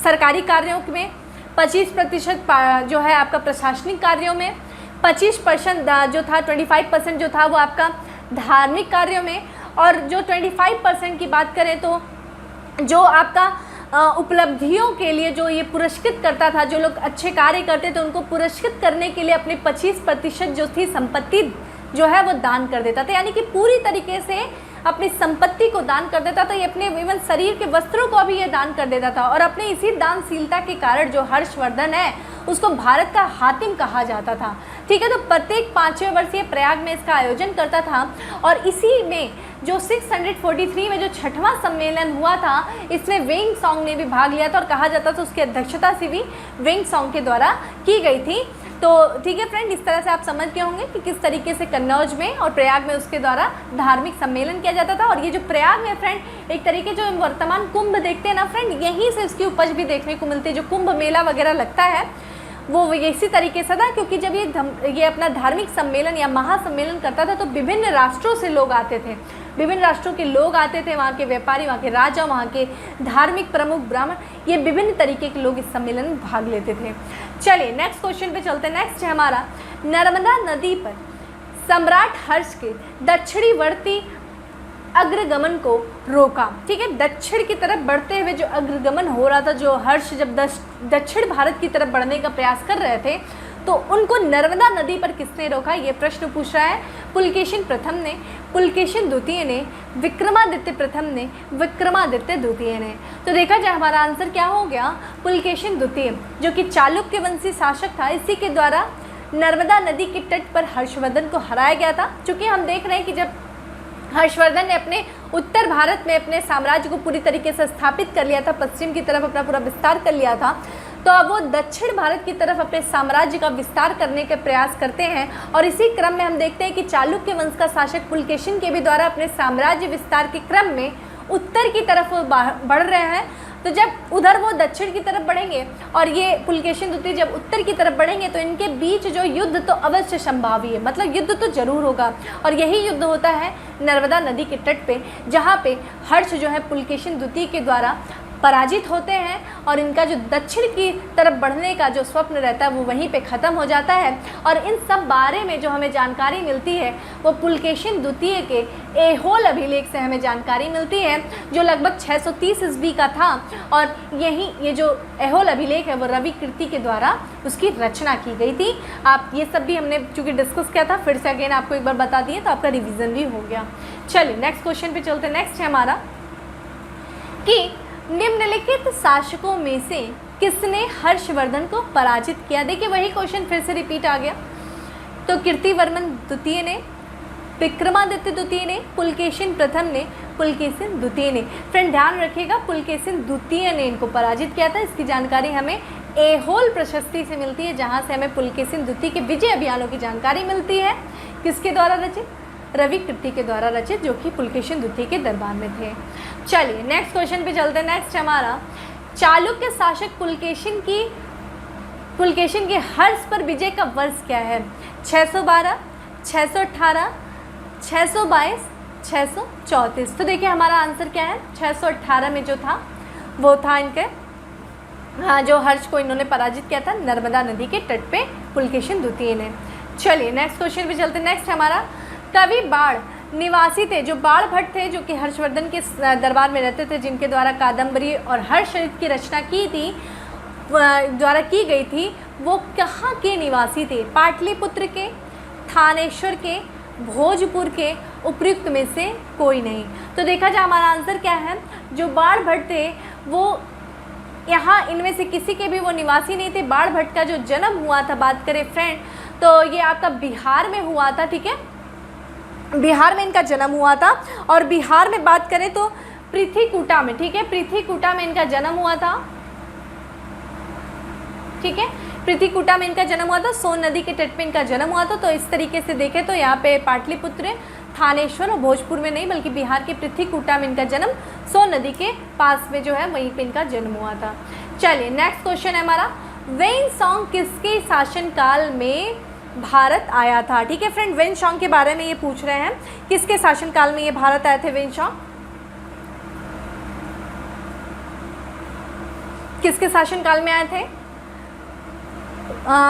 सरकारी कार्यों में, 25% जो है आपका प्रशासनिक कार्यों में, 25% जो था 25% जो था वो आपका धार्मिक कार्यों में, और जो 25% की बात करें तो जो आपका उपलब्धियों के लिए जो ये पुरस्कृत करता था, जो लोग अच्छे कार्य करते थे उनको पुरस्कृत करने के लिए अपने 25% जो थी संपत्ति जो है वो दान कर देता था। यानी कि पूरी तरीके से अपनी संपत्ति को दान कर देता था। ये अपने इवन शरीर के वस्त्रों को भी ये दान कर देता था। और अपने इसी दानशीलता के कारण जो हर्षवर्धन है उसको भारत का हातिम कहा जाता था। ठीक है, तो प्रत्येक 5वें वर्ष ये प्रयाग में इसका आयोजन करता था। और इसी में जो 643 में जो 6वां सम्मेलन हुआ था, इसमें वेंग सॉन्ग ने भी भाग लिया था और कहा जाता था उसकी अध्यक्षता से भी वेंग सॉन्ग के द्वारा की गई थी। तो ठीक है फ्रेंड, इस तरह से आप समझ गए होंगे कि किस तरीके से कन्नौज में और प्रयाग में उसके द्वारा धार्मिक सम्मेलन किया जाता था। और ये जो प्रयाग में फ्रेंड एक तरीके जो वर्तमान कुंभ देखते हैं ना फ्रेंड, यहीं से इसकी उपज भी देखने को मिलती है। जो कुंभ मेला वगैरह लगता है वो इसी तरीके से था, क्योंकि जब ये अपना धार्मिक सम्मेलन या महासम्मेलन करता था तो विभिन्न राष्ट्रों से लोग आते थे, विभिन्न राष्ट्रों के लोग आते थे, वहाँ के व्यापारी, वहाँ के राजा, वहाँ के धार्मिक प्रमुख, ब्राह्मण, ये विभिन्न तरीके के लोग इस सम्मेलन में भाग लेते थे। चलिए नेक्स्ट क्वेश्चन पे चलते हैं। नेक्स्ट है हमारा, नर्मदा नदी पर सम्राट हर्ष के दक्षिणीवर्ती अग्रगमन को रोका। ठीक है, दक्षिण की तरफ बढ़ते हुए जो अग्रगमन हो रहा था, जो हर्ष जब दक्षिण भारत की तरफ बढ़ने का प्रयास कर रहे थे, तो उनको नर्मदा नदी पर किसने रोका, ये प्रश्न पूछ रहा है। पुलकेशिन प्रथम ने, पुलकेशिन द्वितीय ने, विक्रमादित्य प्रथम ने, विक्रमादित्य द्वितीय ने। तो देखा जाए हमारा आंसर क्या हो गया, पुलकेशिन द्वितीय, जो कि चालुक्य वंशी शासक था, इसी के द्वारा नर्मदा नदी के तट पर हर्षवर्धन को हराया गया था। चूँकि हम देख रहे हैं कि जब हर्षवर्धन ने अपने उत्तर भारत में अपने साम्राज्य को पूरी तरीके से स्थापित कर लिया था, पश्चिम की तरफ अपना पूरा विस्तार कर लिया था, तो अब वो दक्षिण भारत की तरफ अपने साम्राज्य का विस्तार करने के प्रयास करते हैं। और इसी क्रम में हम देखते हैं कि चालुक्य वंश का शासक पुलकेशिन के भी द्वारा अपने साम्राज्य विस्तार के क्रम में उत्तर की तरफ बढ़ रहे हैं। तो जब उधर वो दक्षिण की तरफ बढ़ेंगे और ये पुलकेशिन द्वितीय जब उत्तर की तरफ बढ़ेंगे, तो इनके बीच जो युद्ध तो अवश्य संभावी है, मतलब युद्ध तो जरूर होगा। और यही युद्ध होता है नर्मदा नदी के तट पे, जहाँ पे हर्ष जो है पुलकेशिन द्वितीय के द्वारा पराजित होते हैं और इनका जो दक्षिण की तरफ बढ़ने का जो स्वप्न रहता है वो वहीं पे ख़त्म हो जाता है। और इन सब बारे में जो हमें जानकारी मिलती है वो पुलकेशिन द्वितीय के ऐहोल अभिलेख से हमें जानकारी मिलती है, जो लगभग 630 ईस्वी का था। और यही ये जो ऐहोल अभिलेख है वो रवि कीर्ति के द्वारा उसकी रचना की गई थी। आप ये सब भी हमने चूँकि डिस्कस किया था, फिर से अगेन आपको एक बार बता दिए तो आपका रिविज़न भी हो गया। चलिए नेक्स्ट क्वेश्चन पे चलते हैं। नेक्स्ट है हमारा कि निम्नलिखित शासकों में से किसने हर्षवर्धन को पराजित किया। देखिए वही क्वेश्चन फिर से रिपीट आ गया। तो कीर्तिवर्मन द्वितीय ने, विक्रमादित्य द्वितीय ने, पुलकेशिन प्रथम ने, पुलकेशिन द्वितीय ने। फ्रेंड ध्यान रखिएगा, पुलकेशिन द्वितीय ने इनको पराजित किया था। इसकी जानकारी हमें ऐहोल प्रशस्ति से मिलती है, जहाँ से हमें पुलकेशिन द्वितीय के विजय अभियानों की जानकारी मिलती है। किसके द्वारा रचित, रवि कीर्ति के द्वारा रचित, जो कि पुलकेशिन द्वितीय के दरबार में थे। चलिए नेक्स्ट क्वेश्चन पे चलते हैं। नेक्स्ट हमारा, चालुक्य शासक पुलकेशिन के हर्ष पर विजय का वर्ष क्या है। 612, 618, 622, 634। तो देखिए हमारा आंसर क्या है, 618 में जो था वो था इनके जो हर्ष को इन्होंने पराजित किया था नर्मदा नदी के तट पे पुलकेशिन द्वितीय ने। चलिए नेक्स्ट क्वेश्चन पे चलते हैं। नेक्स्ट हमारा, कवि बाण निवासी थे, जो बाण भट्ट थे जो कि हर्षवर्धन के दरबार में रहते थे, जिनके द्वारा कादम्बरी और हर्षचरित की रचना की गई थी, वो कहाँ के निवासी थे। पाटलिपुत्र के, थानेश्वर के, भोजपुर के, उपयुक्त में से कोई नहीं। तो देखा जाए हमारा आंसर क्या है, जो बाण भट्ट थे वो यहाँ इनमें से किसी के भी वो निवासी नहीं थे। बाण भट्ट का जो जन्म हुआ था, बात करें फ्रेंड, तो ये आपका बिहार में हुआ था। ठीक है, बिहार में इनका जन्म हुआ था। और बिहार में बात करें तो पृथ्वीकूटा में, ठीक है, पृथ्वीकूटा में इनका जन्म हुआ था, ठीक है, पृथ्वीकूटा में इनका जन्म हुआ था, सोन नदी के तट पे इनका जन्म हुआ था। तो इस तरीके से देखें तो यहाँ पे पाटलिपुत्र, थानेश्वर और भोजपुर में नहीं बल्कि बिहार के पृथ्वीकूटा में इनका जन्म, सोन नदी के पास में जो है वहीं पे इनका जन्म हुआ था। चलिए नेक्स्ट क्वेश्चन है हमारा, वेनसोंग किसके शासनकाल में भारत आया था? ठीक है फ्रेंड, वेनसोंग के बारे में ये पूछ रहे हैं, किसके शासनकाल में ये भारत आए थे वेनसोंग? किसके शासनकाल में आए थे?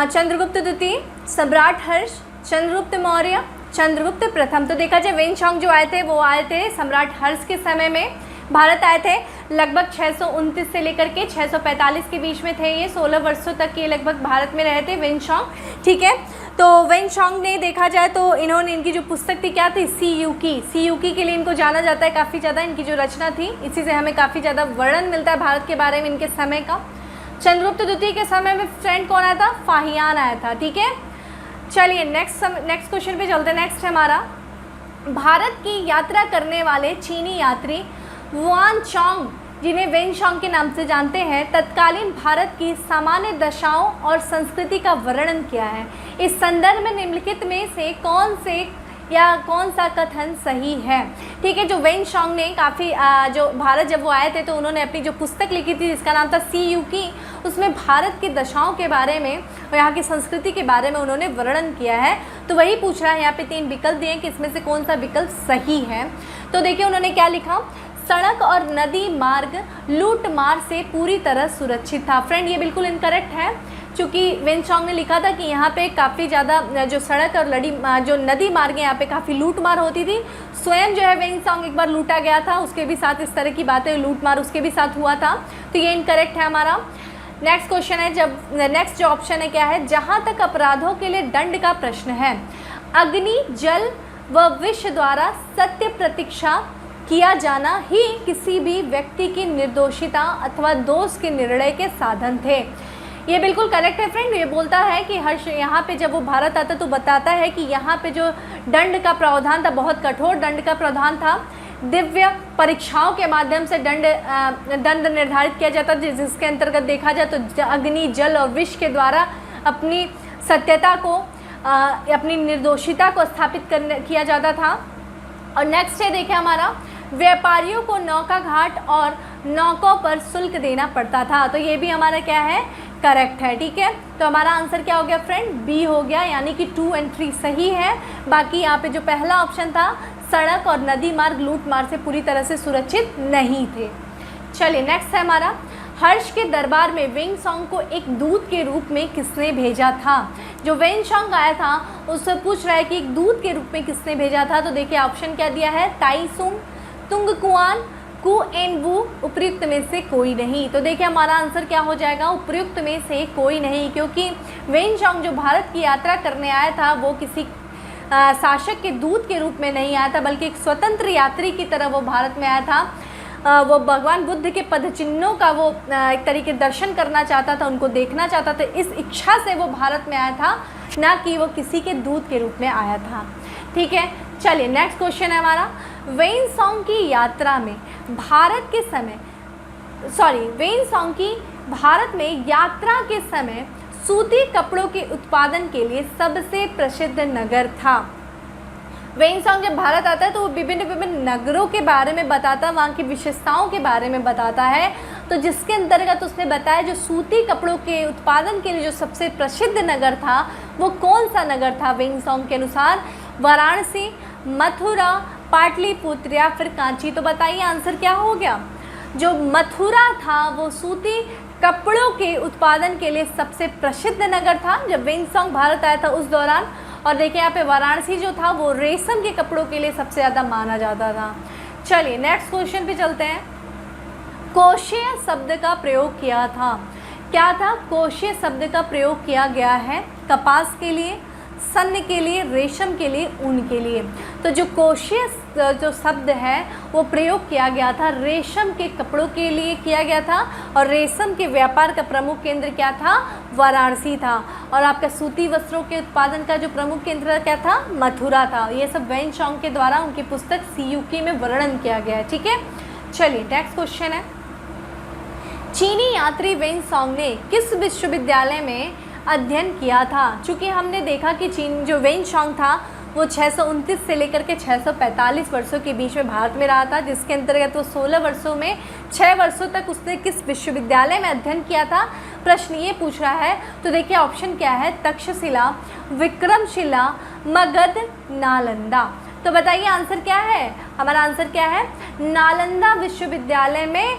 चंद्रगुप्त द्वितीय, सम्राट हर्ष, चंद्रगुप्त मौर्य, चंद्रगुप्त प्रथम। तो देखा जाए वेनसोंग जो आए थे वो आए थे सम्राट हर्ष के समय में भारत आए थे। लगभग 629 से लेकर के 645 के बीच में थे ये, 16 वर्षों तक ये लगभग भारत में रहे थे वेनसोंग, ठीक है। तो वेनसोंग ने देखा जाए तो इन्होंने, इनकी जो पुस्तक थी क्या थी? सीयूकी के लिए इनको जाना जाता है काफ़ी ज़्यादा, इनकी जो रचना थी इसी से हमें काफ़ी ज़्यादा वर्णन मिलता है भारत के बारे में इनके समय का। चंद्रगुप्त द्वितीय के समय में फ्रेंड कौन आया था? फाहियान आया था, ठीक है। चलिए नेक्स्ट क्वेश्चन पे चलते हैं। नेक्स्ट है हमारा, भारत की यात्रा करने वाले चीनी यात्री हुआनचांग, जिन्हें वेनसोंग के नाम से जानते हैं, तत्कालीन भारत की सामान्य दशाओं और संस्कृति का वर्णन किया है। इस संदर्भ में निम्नलिखित में से कौन सा कथन सही है? ठीक है, जो वेनसोंग ने काफ़ी जो भारत जब वो आए थे तो उन्होंने अपनी जो पुस्तक लिखी थी जिसका नाम था सीयूकी, उसमें भारत की दशाओं के बारे में और यहाँ की संस्कृति के बारे में उन्होंने वर्णन किया है। तो वही पूछ रहा है, यहाँ पे 3 विकल्प दिए कि इसमें से कौन सा विकल्प सही है। तो देखिए उन्होंने क्या लिखा, सड़क और नदी मार्ग लूट मार से पूरी तरह सुरक्षित था। फ्रेंड ये बिल्कुल इनकरेक्ट है, क्योंकि वेनसोंग ने लिखा था कि यहाँ पे काफ़ी ज़्यादा जो सड़क और जो नदी मार्ग यहाँ पे काफ़ी लूट मार होती थी। स्वयं जो है वेनसोंग एक बार लूटा गया था, उसके भी साथ इस तरह की बातें, लूट मार उसके भी साथ हुआ था। तो ये इनकरेक्ट है हमारा। नेक्स्ट क्वेश्चन है, नेक्स्ट जो ऑप्शन है क्या है, जहाँ तक अपराधों के लिए दंड का प्रश्न है, अग्नि, जल व विष द्वारा सत्य प्रतीक्षा किया जाना ही किसी भी व्यक्ति की निर्दोषिता अथवा दोष के निर्णय के साधन थे। ये बिल्कुल करेक्ट है फ्रेंड। ये बोलता है कि हर्ष यहाँ पे जब वो भारत आता तो बताता है कि यहाँ पे जो दंड का प्रावधान था, बहुत कठोर दंड का प्रावधान था। दिव्य परीक्षाओं के माध्यम से दंड निर्धारित किया जाता, जिसके अंतर्गत देखा जाए तो अग्नि, जल और विष के द्वारा अपनी सत्यता को, अपनी निर्दोषिता को स्थापित किया जाता था। और नेक्स्ट है देखिए हमारा, व्यापारियों को नौका घाट और नौकों पर शुल्क देना पड़ता था। तो ये भी हमारा क्या है, करेक्ट है, ठीक है। तो हमारा आंसर क्या हो गया फ्रेंड, बी हो गया, यानी कि 2 और 3 सही है। बाकी यहाँ पे जो पहला ऑप्शन था, सड़क और नदी मार्ग लूट मार से पूरी तरह से सुरक्षित नहीं थे। चलिए नेक्स्ट है हमारा, हर्ष के दरबार में वेनसोंग को एक दूत के रूप में किसने भेजा था? जो वेनसोंग आया था उससे पूछ रहा है कि एक दूत के रूप में किसने भेजा था। तो देखिए ऑप्शन क्या दिया है, ताइसुंग, तुंगकुआन, कुएनवू, उपयुक्त में से कोई नहीं। तो देखिए हमारा आंसर क्या हो जाएगा, उपयुक्त में से कोई नहीं, क्योंकि वेनसोंग जो भारत की यात्रा करने आया था वो किसी शासक के दूत के रूप में नहीं आया था, बल्कि एक स्वतंत्र यात्री की तरह वो भारत में आया था। वो भगवान बुद्ध के पद चिन्हों का वो एक तरीके दर्शन करना चाहता था, उनको देखना चाहता था। इस इच्छा से वो भारत में आया था, ना कि वो किसी के दूत के रूप में आया था, ठीक है। चलिए नेक्स्ट क्वेश्चन है हमारा, वेनसोंग की यात्रा में वेनसोंग की भारत में यात्रा के समय सूती कपड़ों के उत्पादन के लिए सबसे प्रसिद्ध नगर था। वेनसोंग जब भारत आता है तो वो विभिन्न नगरों के बारे में बताता है, वहाँ की विशेषताओं के बारे में बताता है। तो जिसके अंतर्गत उसने बताया जो सूती कपड़ों के उत्पादन के लिए जो सबसे प्रसिद्ध नगर था वो कौन सा नगर था वेनसोंग के अनुसार, वाराणसी, मथुरा, पाटलिपुत्र या फिर कांची। तो बताइए आंसर क्या हो गया, जो मथुरा था वो सूती कपड़ों के उत्पादन के लिए सबसे प्रसिद्ध नगर था जब वेनसोंग भारत आया था उस दौरान। और देखिए यहाँ पे वाराणसी जो था वो रेशम के कपड़ों के लिए सबसे ज़्यादा माना जाता था। चलिए नेक्स्ट क्वेश्चन पे चलते हैं, कोशीय शब्द का प्रयोग किया था, क्या था? कोशीय शब्द का प्रयोग किया गया है कपास के लिए, सन्न के लिए, रेशम के लिए, ऊन के लिए। तो जो कोशीय जो शब्द है वो प्रयोग किया गया था रेशम के कपड़ों के लिए किया गया था, और रेशम के व्यापार का प्रमुख केंद्र क्या था? वाराणसी था। और आपका सूती वस्त्रों के उत्पादन का जो प्रमुख केंद्र क्या था? मथुरा था। ये सब वेनसोंग के द्वारा उनकी पुस्तक सीयूकी में वर्णन किया गया है, ठीक है। चलिए नेक्स्ट क्वेश्चन है, चीनी यात्री वेन सॉन्ग ने किस विश्वविद्यालय में अध्ययन किया था? चूँकि हमने देखा कि चीन जो वेन सॉन्ग था वो 629 से लेकर के 645 वर्षों के बीच में भारत में रहा था, जिसके अंतर्गत वो 16 वर्षों में 6 वर्षों तक उसने किस विश्वविद्यालय में अध्ययन किया था, प्रश्न ये पूछ रहा है। तो देखिए ऑप्शन क्या है, तक्षशिला, विक्रमशिला, मगध, नालंदा। तो बताइए आंसर क्या है, हमारा आंसर क्या है, नालंदा विश्वविद्यालय में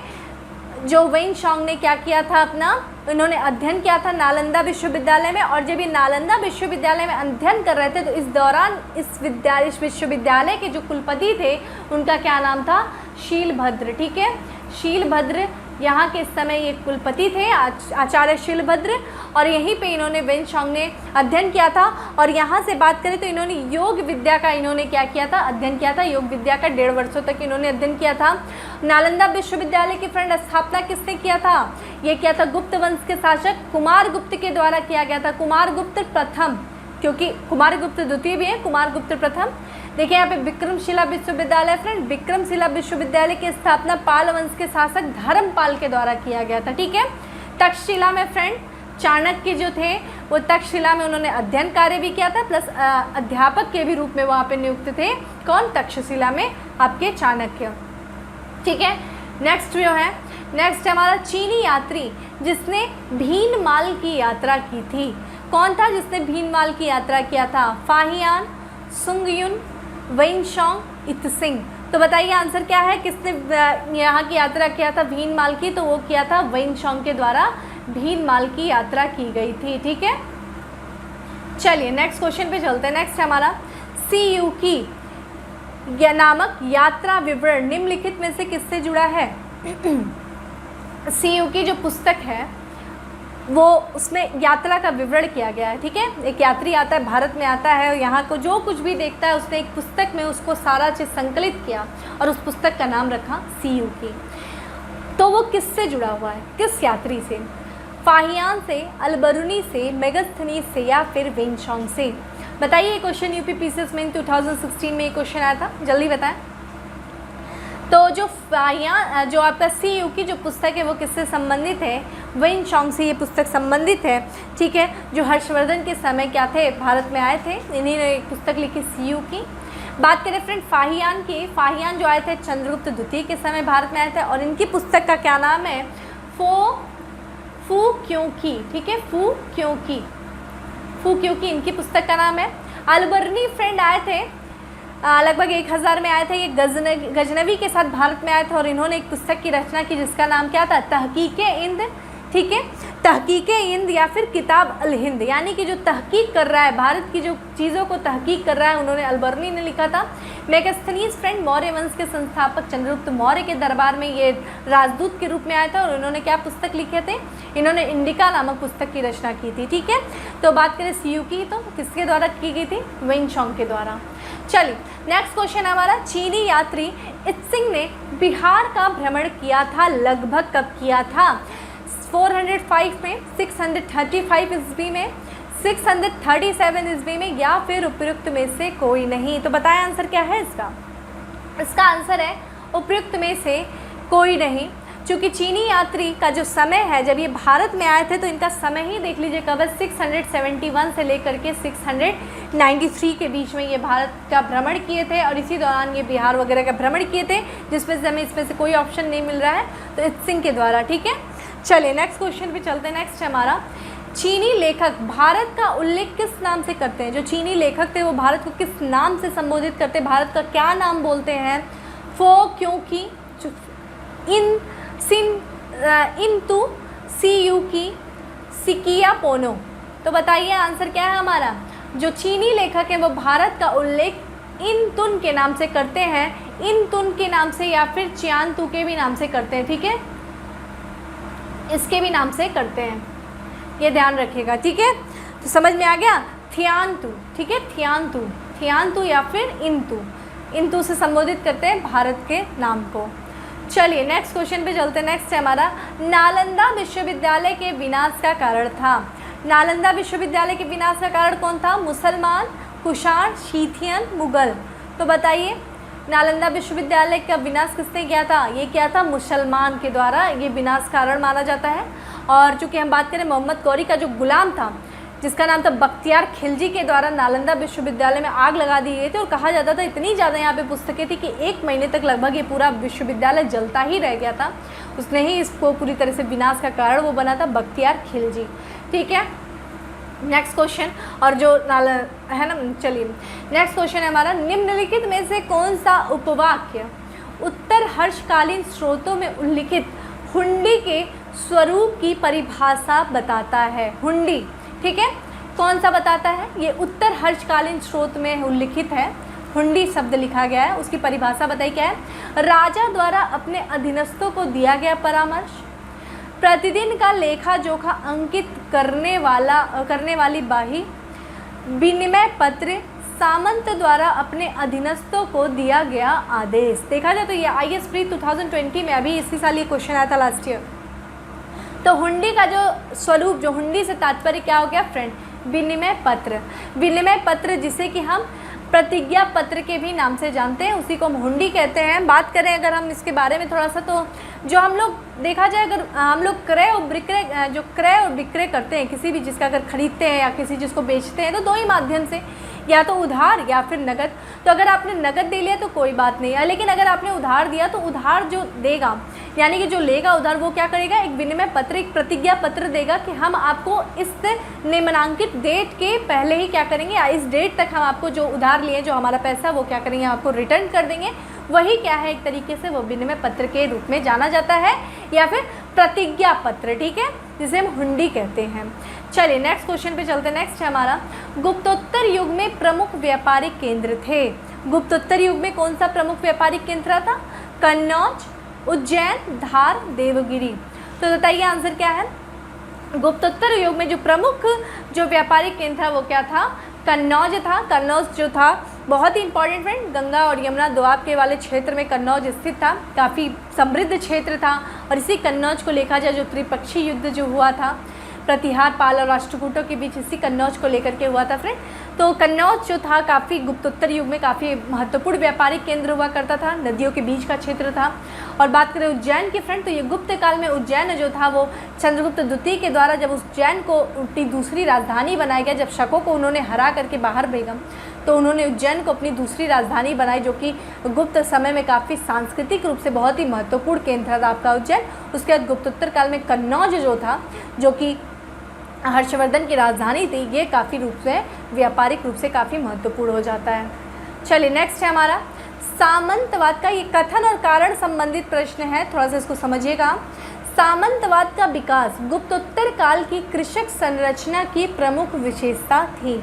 जो वेन सॉन्ग ने क्या किया था, अपना उन्होंने अध्ययन किया था नालंदा विश्वविद्यालय में। और जब ये नालंदा विश्वविद्यालय में अध्ययन कर रहे थे तो इस दौरान इस विश्वविद्यालय के जो कुलपति थे उनका क्या नाम था, शीलभद्र। ठीक है, शीलभद्र यहाँ के इस समय ये कुलपति थे, आचार्य शीलभद्र, और यहीं पे इन्होंने वेन सॉन्ग ने अध्ययन किया था। और यहाँ से बात करें तो इन्होंने योग विद्या का इन्होंने क्या किया था, अध्ययन किया था। योग विद्या का 1.5 वर्षों तक इन्होंने अध्ययन किया था। नालंदा विश्वविद्यालय की फ्रेंड स्थापना किसने किया था, ये किया था गुप्त वंश के शासक कुमारगुप्त के द्वारा किया गया था। कुमारगुप्त प्रथम, क्योंकि कुमारगुप्त द्वितीय भी है, कुमारगुप्त प्रथम। देखिए यहाँ पे विक्रमशिला विश्वविद्यालय फ्रेंड, विक्रमशिला विश्वविद्यालय की स्थापना पाल वंश के शासक धर्मपाल के द्वारा किया गया था। ठीक है, तक्षशिला में फ्रेंड चाणक्य जो थे वो तक्षशिला में उन्होंने अध्ययन कार्य भी किया था, प्लस अध्यापक के भी रूप में वहाँ पे नियुक्त थे। कौन, तक्षशिला में आपके चाणक्य। ठीक है, नेक्स्ट जो है, नेक्स्ट हमारा चीनी यात्री जिसने भीनमाल की यात्रा की थी, कौन था जिसने भीनमाल की यात्रा किया था, फाहियान, सुंगयुन, वेन सॉन्ग, इत्सिंग। तो बताइए आंसर क्या है, किसने यहाँ की यात्रा किया था भीनमाल की, तो वो किया था वेन सॉन्ग के द्वारा भीनमाल की यात्रा की गई थी। ठीक है, चलिए नेक्स्ट क्वेश्चन पे चलते हैं। नेक्स्ट हमारा सीयू की नामक यात्रा विवरण निम्नलिखित में से किससे जुड़ा है? सीयू की जो पुस्तक है वो उसमें यात्रा का विवरण किया गया है। ठीक है, एक यात्री आता है, भारत में आता है और यहाँ को जो कुछ भी देखता है उसने एक पुस्तक में उसको सारा चीज़ संकलित किया और उस पुस्तक का नाम रखा सीयू की। तो वो किससे जुड़ा हुआ है, किस यात्री से? फाहियान से, अलबरूनी से, मेगास्थनीज से या फिर वेन सॉन्ग से? बताइए, ये क्वेश्चन यूपी पीसीएस में 2016 में ये क्वेश्चन आया था, जल्दी बताएं। तो जो फाहियान जो आपका सीयू की जो पुस्तक है वो किससे संबंधित है? वेन सॉन्ग से ये पुस्तक संबंधित है। ठीक है, जो हर्षवर्धन के समय क्या थे, भारत में आए थे, इन्हीं ने एक पुस्तक लिखी सीयू की। बात करें फ्रेंड फाहियान की, फाहियान जो आए थे चंद्रगुप्त द्वितीय के समय भारत में आए थे और इनकी पुस्तक का क्या नाम है? फू क्यों की। ठीक है, फू क्यों की इनकी पुस्तक का नाम है। अलबरनी फ्रेंड आए थे लगभग 1000 में आए थे, ये गजनवी के साथ भारत में आए थे और इन्होंने एक पुस्तक की रचना की जिसका नाम क्या था? तहकीक-ए-हिंद। ठीक है, तहकीक-ए-हिंद या फिर किताब अल हिंद, यानी कि जो तहकीक कर रहा है, भारत की जो चीज़ों को तहकीक कर रहा है, उन्होंने अलबरनी ने लिखा था। मेगास्थनीज फ्रेंड मौर्य वंश के संस्थापक चंद्रगुप्त मौर्य के दरबार में ये राजदूत के रूप में आए थे और उन्होंने क्या पुस्तक लिखे थे? इन्होंने इंडिका नामक पुस्तक की रचना की थी। ठीक है, तो बात करें सीयू की तो किसके द्वारा की गई थी? वेन सॉन्ग के द्वारा। चलिए नेक्स्ट क्वेश्चन हमारा, चीनी यात्री इत्सिंग ने बिहार का भ्रमण किया था, लगभग कब किया था? 405 में, 635 ईस्वी में, 637 ईस्वी में या फिर उपयुक्त में से कोई नहीं? तो बताएं आंसर क्या है इसका? इसका आंसर है उपयुक्त में से कोई नहीं, क्योंकि चीनी यात्री का जो समय है, जब ये भारत में आए थे तो इनका समय ही देख लीजिए कब है, 671 से लेकर के 693 के बीच में ये भारत का भ्रमण किए थे और इसी दौरान ये बिहार वगैरह का भ्रमण किए थे, जिसमें से हमें इसमें से कोई ऑप्शन नहीं मिल रहा है, तो इत्सिंग के द्वारा। ठीक है, चलिए नेक्स्ट क्वेश्चन पे चलते हैं। नेक्स्ट हमारा, चीनी लेखक भारत का उल्लेख किस नाम से करते हैं? जो चीनी लेखक थे वो भारत को किस नाम से संबोधित करते हैं, भारत का क्या नाम बोलते हैं? क्योंकि, इंतु, सीयू की, सिकिया पोनो। तो बताइए आंसर क्या है हमारा? जो चीनी लेखक है वो भारत का उल्लेख इन तुन के नाम से करते हैं, इन तुन के नाम से या फिर चियान तू के भी नाम से करते हैं। ठीक है, इसके भी नाम से करते हैं, ये ध्यान रखिएगा। ठीक है, तो समझ में आ गया? थियानतु। ठीक है, थियानतु या फिर इंतु से संबोधित करते हैं भारत के नाम को। चलिए नेक्स्ट क्वेश्चन पे चलते हैं। नेक्स्ट है हमारा, नालंदा विश्वविद्यालय के विनाश का कारण था। नालंदा विश्वविद्यालय के विनाश का कारण कौन था? मुसलमान, कुषाण, शीथियन, मुगल। तो बताइए नालंदा विश्वविद्यालय का विनाश किसने किया था? ये किया था मुसलमान के द्वारा, ये विनाश कारण माना जाता है। और चूँकि हम बात करें मोहम्मद गौरी का जो गुलाम था जिसका नाम था बख्तियार खिलजी के द्वारा नालंदा विश्वविद्यालय में आग लगा दी गई थी। और कहा जाता था इतनी ज़्यादा यहाँ पे पुस्तकें थी कि 1 महीने तक लगभग ये पूरा विश्वविद्यालय जलता ही रह गया था। उसने ही इसको पूरी तरह से विनाश का कारण वो बना था बख्तियार खिलजी। ठीक है, नेक्स्ट क्वेश्चन। और जो है ना, चलिए नेक्स्ट क्वेश्चन है हमारा, निम्नलिखित में से कौन सा उपवाक्य उत्तर हर्षकालीन स्रोतों में उल्लिखित हुंडी के स्वरूप की परिभाषा बताता है? हुंडी, ठीक है, कौन सा बताता है? ये उत्तर हर्षकालीन स्रोत में उल्लिखित है, हुंडी शब्द लिखा गया है, उसकी परिभाषा बताई क्या है? राजा द्वारा अपने अधीनस्थों को दिया गया परामर्श, प्रतिदिन का लेखा जोखा अंकित करने वाली बाही, विनिमय पत्र, सामंत द्वारा अपने अधीनस्थों को दिया गया आदेश। देखा जाए तो ये IAS प्री 2020 में अभी इसी साल ये क्वेश्चन आया था लास्ट ईयर। तो हुंडी का जो स्वरूप, जो हुंडी से तात्पर्य क्या हो गया फ्रेंड? विनिमय पत्र। विनिमय पत्र जिसे कि हम प्रतिज्ञा पत्र के भी नाम से जानते हैं, उसी को हम हुंडी कहते हैं। बात करें अगर हम इसके बारे में थोड़ा सा, तो जो हम लोग देखा जाए, अगर हम लोग क्रय और विक्रय करते हैं किसी भी चीज़ का, अगर खरीदते हैं या किसी चीज़ को बेचते हैं, तो 2 ही माध्यम से, या तो उधार या फिर नगद। तो अगर आपने नगद दे लिया तो कोई बात नहीं है, लेकिन अगर आपने उधार दिया तो उधार जो देगा, यानी कि जो लेगा उधार, वो क्या करेगा? एक विनिमय पत्र, एक प्रतिज्ञा पत्र देगा कि हम आपको इस निम्नांकित डेट के पहले ही क्या करेंगे, या इस डेट तक हम आपको जो उधार लिए, जो हमारा पैसा, वो क्या करेंगे, आपको रिटर्न कर देंगे। वही क्या है, एक तरीके से वो विनिमय पत्र के रूप में जाना जाता है, या फिर प्रतिज्ञा पत्र, ठीक है, जिसे हम हुंडी कहते हैं। चलिए नेक्स्ट क्वेश्चन पे चलते हैं। नेक्स्ट है हमारा, गुप्तोत्तर युग में प्रमुख व्यापारिक केंद्र थे। गुप्तोत्तर युग में कौन सा प्रमुख व्यापारिक केंद्र था? कन्नौज, उज्जैन, धार, देवगिरी। तो बताइए आंसर क्या है? गुप्तोत्तर युग में जो प्रमुख जो व्यापारिक केंद्र था वो क्या था? कन्नौज था। कन्नौज जो था बहुत ही इंपॉर्टेंट फ्रेंड, गंगा और यमुना दोआब के वाले क्षेत्र में कन्नौज स्थित था, काफ़ी समृद्ध क्षेत्र था। और इसी कन्नौज को देखा जाए, जो त्रिपक्षीय युद्ध जो हुआ था प्रतिहार पाल और राष्ट्रकूटों के बीच, इसी कन्नौज को लेकर के हुआ था फ्रेंड। तो कन्नौज जो था काफ़ी गुप्तोत्तर युग में काफ़ी महत्वपूर्ण व्यापारिक केंद्र हुआ करता था, नदियों के बीच का क्षेत्र था। और बात करें उज्जैन की फ्रेंड, तो ये गुप्त काल में उज्जैन जो था वो चंद्रगुप्त द्वितीय के द्वारा जब उज्जैन को उनकी दूसरी राजधानी बनाया गया, जब शकों को उन्होंने हरा करके बाहर भेजा, तो उन्होंने उज्जैन को अपनी दूसरी राजधानी बनाई, जो कि गुप्त समय में काफ़ी सांस्कृतिक रूप से बहुत ही महत्वपूर्ण केंद्र था आपका उज्जैन। उसके बाद गुप्तोत्तर काल में कन्नौज जो था, जो कि हर्षवर्धन की राजधानी थी, ये काफ़ी रूप से व्यापारिक रूप से काफ़ी महत्वपूर्ण हो जाता है। चलिए नेक्स्ट है हमारा सामंतवाद का, ये कथन और कारण संबंधित प्रश्न है, थोड़ा सा इसको समझिएगा। सामंतवाद का विकास गुप्तोत्तर काल की कृषक संरचना की प्रमुख विशेषता थी।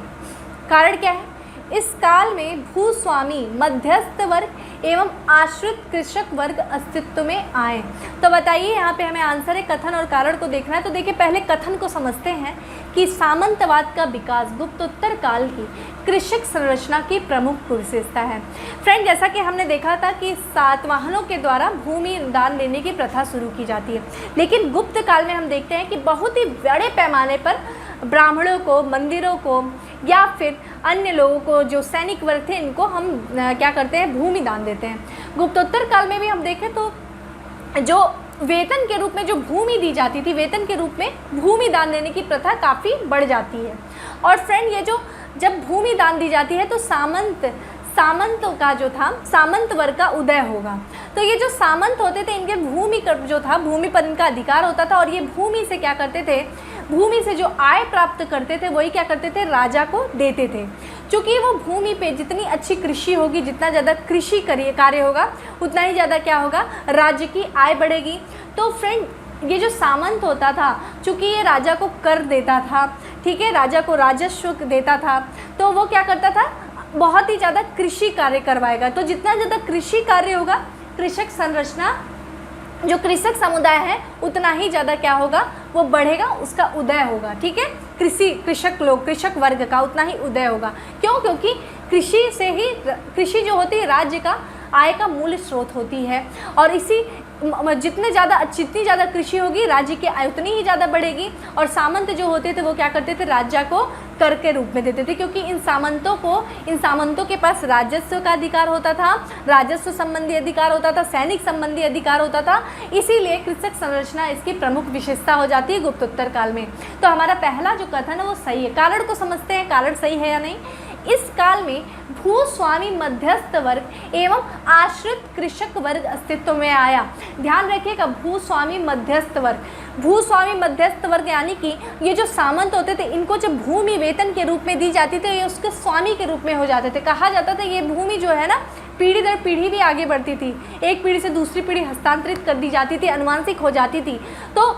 कारण क्या है? इस काल में भूस्वामी, मध्यस्थ वर्ग एवं आश्रित कृषक वर्ग अस्तित्व में आए। तो बताइए यहाँ पे हमें आंसर है, कथन और कारण को देखना है। तो देखिए पहले कथन को समझते हैं कि सामंतवाद का विकास गुप्तोत्तर काल की कृषक संरचना की प्रमुख विशेषता है। फ्रेंड, जैसा कि हमने देखा था कि सातवाहनों के द्वारा भूमि दान देने की प्रथा शुरू की जाती है, लेकिन गुप्त काल में हम देखते हैं कि बहुत ही बड़े पैमाने पर ब्राह्मणों को, मंदिरों को या फिर अन्य लोगों को, जो सैनिक वर्ग थे, इनको हम क्या करते हैं, भूमि दान देते हैं। गुप्तोत्तर काल में भी हम देखें तो जो वेतन के रूप में जो भूमि दी जाती थी, वेतन के रूप में भूमि दान देने की प्रथा काफ़ी बढ़ जाती है। और फ्रेंड, ये जो जब भूमि दान दी जाती है तो सामंतों का जो था, सामंत वर्ग का उदय होगा। तो ये जो सामंत होते थे, इनके भूमि जो था, भूमि पर इनका अधिकार होता था, और ये भूमि से क्या करते थे, भूमि से जो आय प्राप्त करते थे वही क्या करते थे, राजा को देते थे। क्योंकि वो भूमि पे जितनी अच्छी कृषि होगी, जितना ज़्यादा कृषि कार्य होगा, उतना ही ज़्यादा क्या होगा, राज्य की आय बढ़ेगी। तो फ्रेंड, ये जो सामंत होता था, चूँकि ये राजा को कर देता था, ठीक है, राजा को राजस्व देता था, तो वो क्या करता था, बहुत ही ज़्यादा कृषि कार्य करवाएगा। तो जितना ज़्यादा कृषि कार्य होगा, कृषक संरचना, जो कृषक समुदाय है, उतना ही ज़्यादा क्या होगा, वो बढ़ेगा, उसका उदय होगा। ठीक है, कृषक लोग, कृषक वर्ग का उतना ही उदय होगा। क्यों? क्योंकि कृषि से ही, कृषि जो होती है राज्य का आय का मूल स्रोत होती है, और इसी जितनी ज़्यादा कृषि होगी, राज्य की आय उतनी ही ज़्यादा बढ़ेगी। और सामंत जो होते थे वो क्या करते थे, राज्य को कर के रूप में देते थे, क्योंकि इन सामंतों के पास राजस्व का अधिकार होता था, राजस्व संबंधी अधिकार होता था, सैनिक संबंधी अधिकार होता था। इसीलिए कृषक संरचना इसकी प्रमुख विशेषता हो जाती है गुप्तोत्तर काल में। तो हमारा पहला जो कथन है वो सही है। कारण को समझते हैं, कारण सही है या नहीं। इस काल में भूस्वामी मध्यस्थ वर्ग एवं आश्रित कृषक वर्ग अस्तित्व में आया। ध्यान रखिएगा, भूस्वामी मध्यस्थ वर्ग, भूस्वामी मध्यस्थ वर्ग यानी कि ये जो सामंत होते थे इनको जब भूमि वेतन के रूप में दी जाती थी, ये उसके स्वामी के रूप में हो जाते थे। कहा जाता था ये भूमि जो है ना पीढ़ी दर पीढ़ी भी आगे बढ़ती थी, एक पीढ़ी से दूसरी पीढ़ी हस्तांतरित कर दी जाती थी, अनुवांशिक हो जाती थी। तो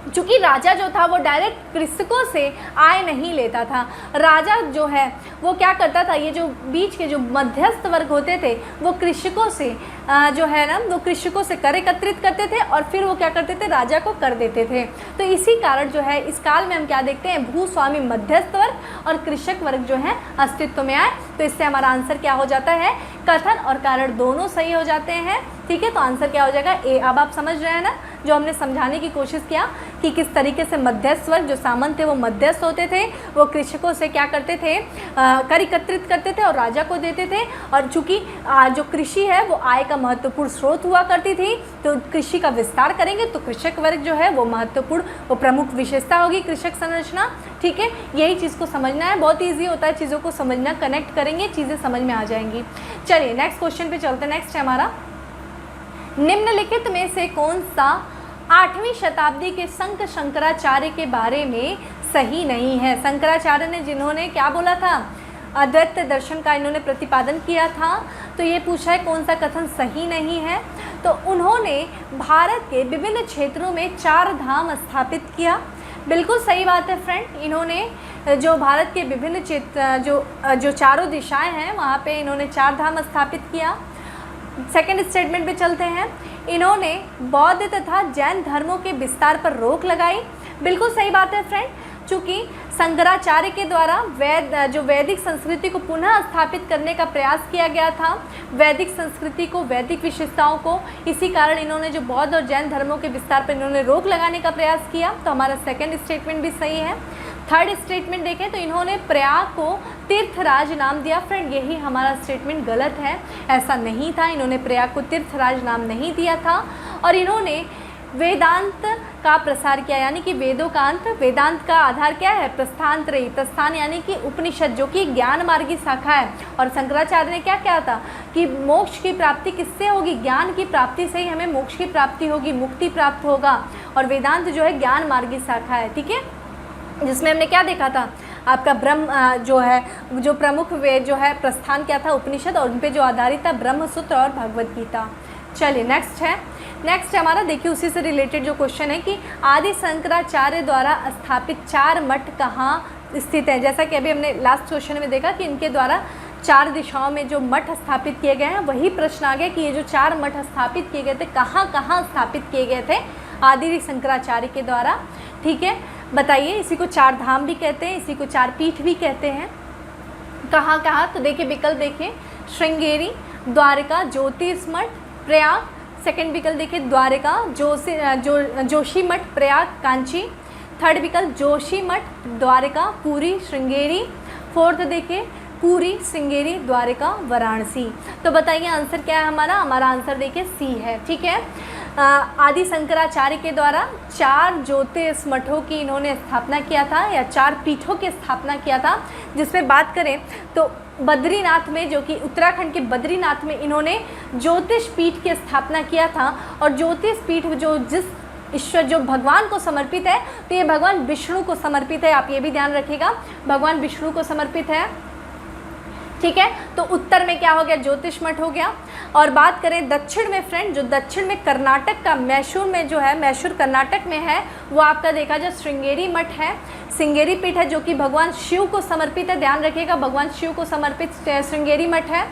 चूँकि राजा जो था वो डायरेक्ट कृषकों से आय नहीं लेता था, राजा जो है वो क्या करता था, ये जो बीच के जो मध्यस्थ वर्ग होते थे वो कृषकों से जो है ना वो कृषकों से कर एकत्रित करते थे और फिर वो क्या करते थे, राजा को कर देते थे। तो इसी कारण जो है इस काल में हम क्या देखते हैं, भूस्वामी मध्यस्थ वर्ग और कृषक वर्ग जो है अस्तित्व में आए। तो इससे हमारा आंसर क्या हो जाता है, कथन और कारण दोनों सही हो जाते हैं। ठीक है, तो आंसर क्या हो जाएगा, ए। अब आप समझ रहे हैं ना जो हमने समझाने की कोशिश किया कि किस तरीके से मध्यस्थ वर्ग जो सामंत थे वो मध्यस्थ होते थे, वो कृषकों से क्या करते थे, कर एकत्रित करते थे और राजा को देते थे। और चूँकि जो कृषि है वो आय का महत्वपूर्ण स्रोत हुआ करती थी, तो कृषि का विस्तार करेंगे तो कृषक वर्ग जो है वो महत्वपूर्ण, वो प्रमुख विशेषता होगी कृषक संरचना। ठीक है, यही चीज़ को समझना है, बहुत ईजी होता है चीज़ों को समझना, कनेक्ट करेंगे चीज़ें समझ में आ जाएंगी। चलिए नेक्स्ट क्वेश्चन पे चलते हैं। नेक्स्ट है हमारा, निम्नलिखित में से कौन सा 8वीं शताब्दी के संत शंकराचार्य के बारे में सही नहीं है। शंकराचार्य ने जिन्होंने क्या बोला था, अद्वैत दर्शन का इन्होंने प्रतिपादन किया था, तो ये पूछा है कौन सा कथन सही नहीं है। तो उन्होंने भारत के विभिन्न क्षेत्रों में 4 धाम स्थापित किया। बिल्कुल सही बात है फ्रेंड, इन्होंने जो भारत के विभिन्न क्षेत्र जो चारों दिशाएं हैं वहाँ पे इन्होंने 4 धाम स्थापित किया। सेकेंड स्टेटमेंट पे चलते हैं, इन्होंने बौद्ध तथा जैन धर्मों के विस्तार पर रोक लगाई। बिल्कुल सही बात है फ्रेंड, चूँकि शंकराचार्य के द्वारा वैदिक संस्कृति को पुनः स्थापित करने का प्रयास किया गया था, वैदिक संस्कृति को, वैदिक विशेषताओं को, इसी कारण इन्होंने जो बौद्ध और जैन धर्मों के विस्तार पर इन्होंने रोक लगाने का प्रयास किया। तो हमारा सेकेंड स्टेटमेंट भी सही है। थर्ड स्टेटमेंट देखें तो इन्होंने प्रयाग को तीर्थराज नाम दिया। फ्रेंड यही हमारा स्टेटमेंट गलत है, ऐसा नहीं था, इन्होंने प्रयाग को तीर्थराज नाम नहीं दिया था। और इन्होंने वेदांत का प्रसार किया, यानी कि वेदों का अंत, वेदांत का आधार क्या है, प्रस्थानत्रयी, प्रस्थान यानी कि उपनिषद जो कि ज्ञान मार्गी शाखा है। और शंकराचार्य ने क्या किया था कि मोक्ष की प्राप्ति किससे होगी, ज्ञान की प्राप्ति से ही हमें मोक्ष की प्राप्ति होगी, मुक्ति प्राप्त होगा। और वेदांत जो है ज्ञान मार्गी शाखा है। ठीक है, जिसमें हमने क्या देखा था, आपका ब्रह्म जो है, जो प्रमुख वेद जो है प्रस्थान क्या था, उपनिषद, और उन पे जो आधारित था ब्रह्मसूत्र और भगवद गीता। चलिए नेक्स्ट है हमारा, देखिए उसी से रिलेटेड जो क्वेश्चन है कि आदि शंकराचार्य द्वारा स्थापित 4 मठ कहाँ स्थित है। जैसा कि अभी हमने लास्ट क्वेश्चन में देखा कि इनके द्वारा 4 दिशाओं में जो मठ स्थापित किए गए हैं, वही प्रश्न आ गया कि ये जो 4 मठ स्थापित किए गए थे कहाँ कहाँ स्थापित किए गए थे आदि शंकराचार्य के द्वारा। ठीक है, बताइए, इसी को 4 धाम भी कहते हैं, इसी को 4 पीठ भी कहते हैं। कहाँ कहाँ, तो देखिए विकल्प देखिए, श्रृंगेरी, द्वारका, ज्योतिषमठ, प्रयाग। सेकंड विकल्प देखिए द्वारका, जोशीमठ, प्रयाग, कांची। थर्ड विकल्प जोशीमठ, द्वारका, पुरी, श्रृंगेरी। फोर्थ देखिए पुरी, श्रृंगेरी, द्वारका, वाराणसी। तो बताइए आंसर क्या है हमारा आंसर देखिए सी है। ठीक है, आदि शंकराचार्य के द्वारा 4 ज्योतिष मठों की इन्होंने स्थापना किया था, या 4 पीठों की स्थापना किया था। जिसमें बात करें तो बद्रीनाथ में, जो कि उत्तराखंड के बद्रीनाथ में इन्होंने ज्योतिष पीठ की स्थापना किया था। और ज्योतिष पीठ जो जिस ईश्वर जो भगवान को समर्पित है, तो ये भगवान विष्णु को समर्पित है, आप ये भी ध्यान रखिएगा, भगवान विष्णु को समर्पित है। ठीक है, तो उत्तर में क्या हो गया, ज्योतिष मठ हो गया। और बात करें दक्षिण में फ्रेंड, जो दक्षिण में कर्नाटक का मैसूर में जो है, मैसूर कर्नाटक में है, वो आपका देखा जाए श्रृंगेरी मठ है, श्रृंगेरी पीठ है, जो कि भगवान शिव को समर्पित है। ध्यान रखिएगा, भगवान शिव को समर्पित श्रृंगेरी मठ है।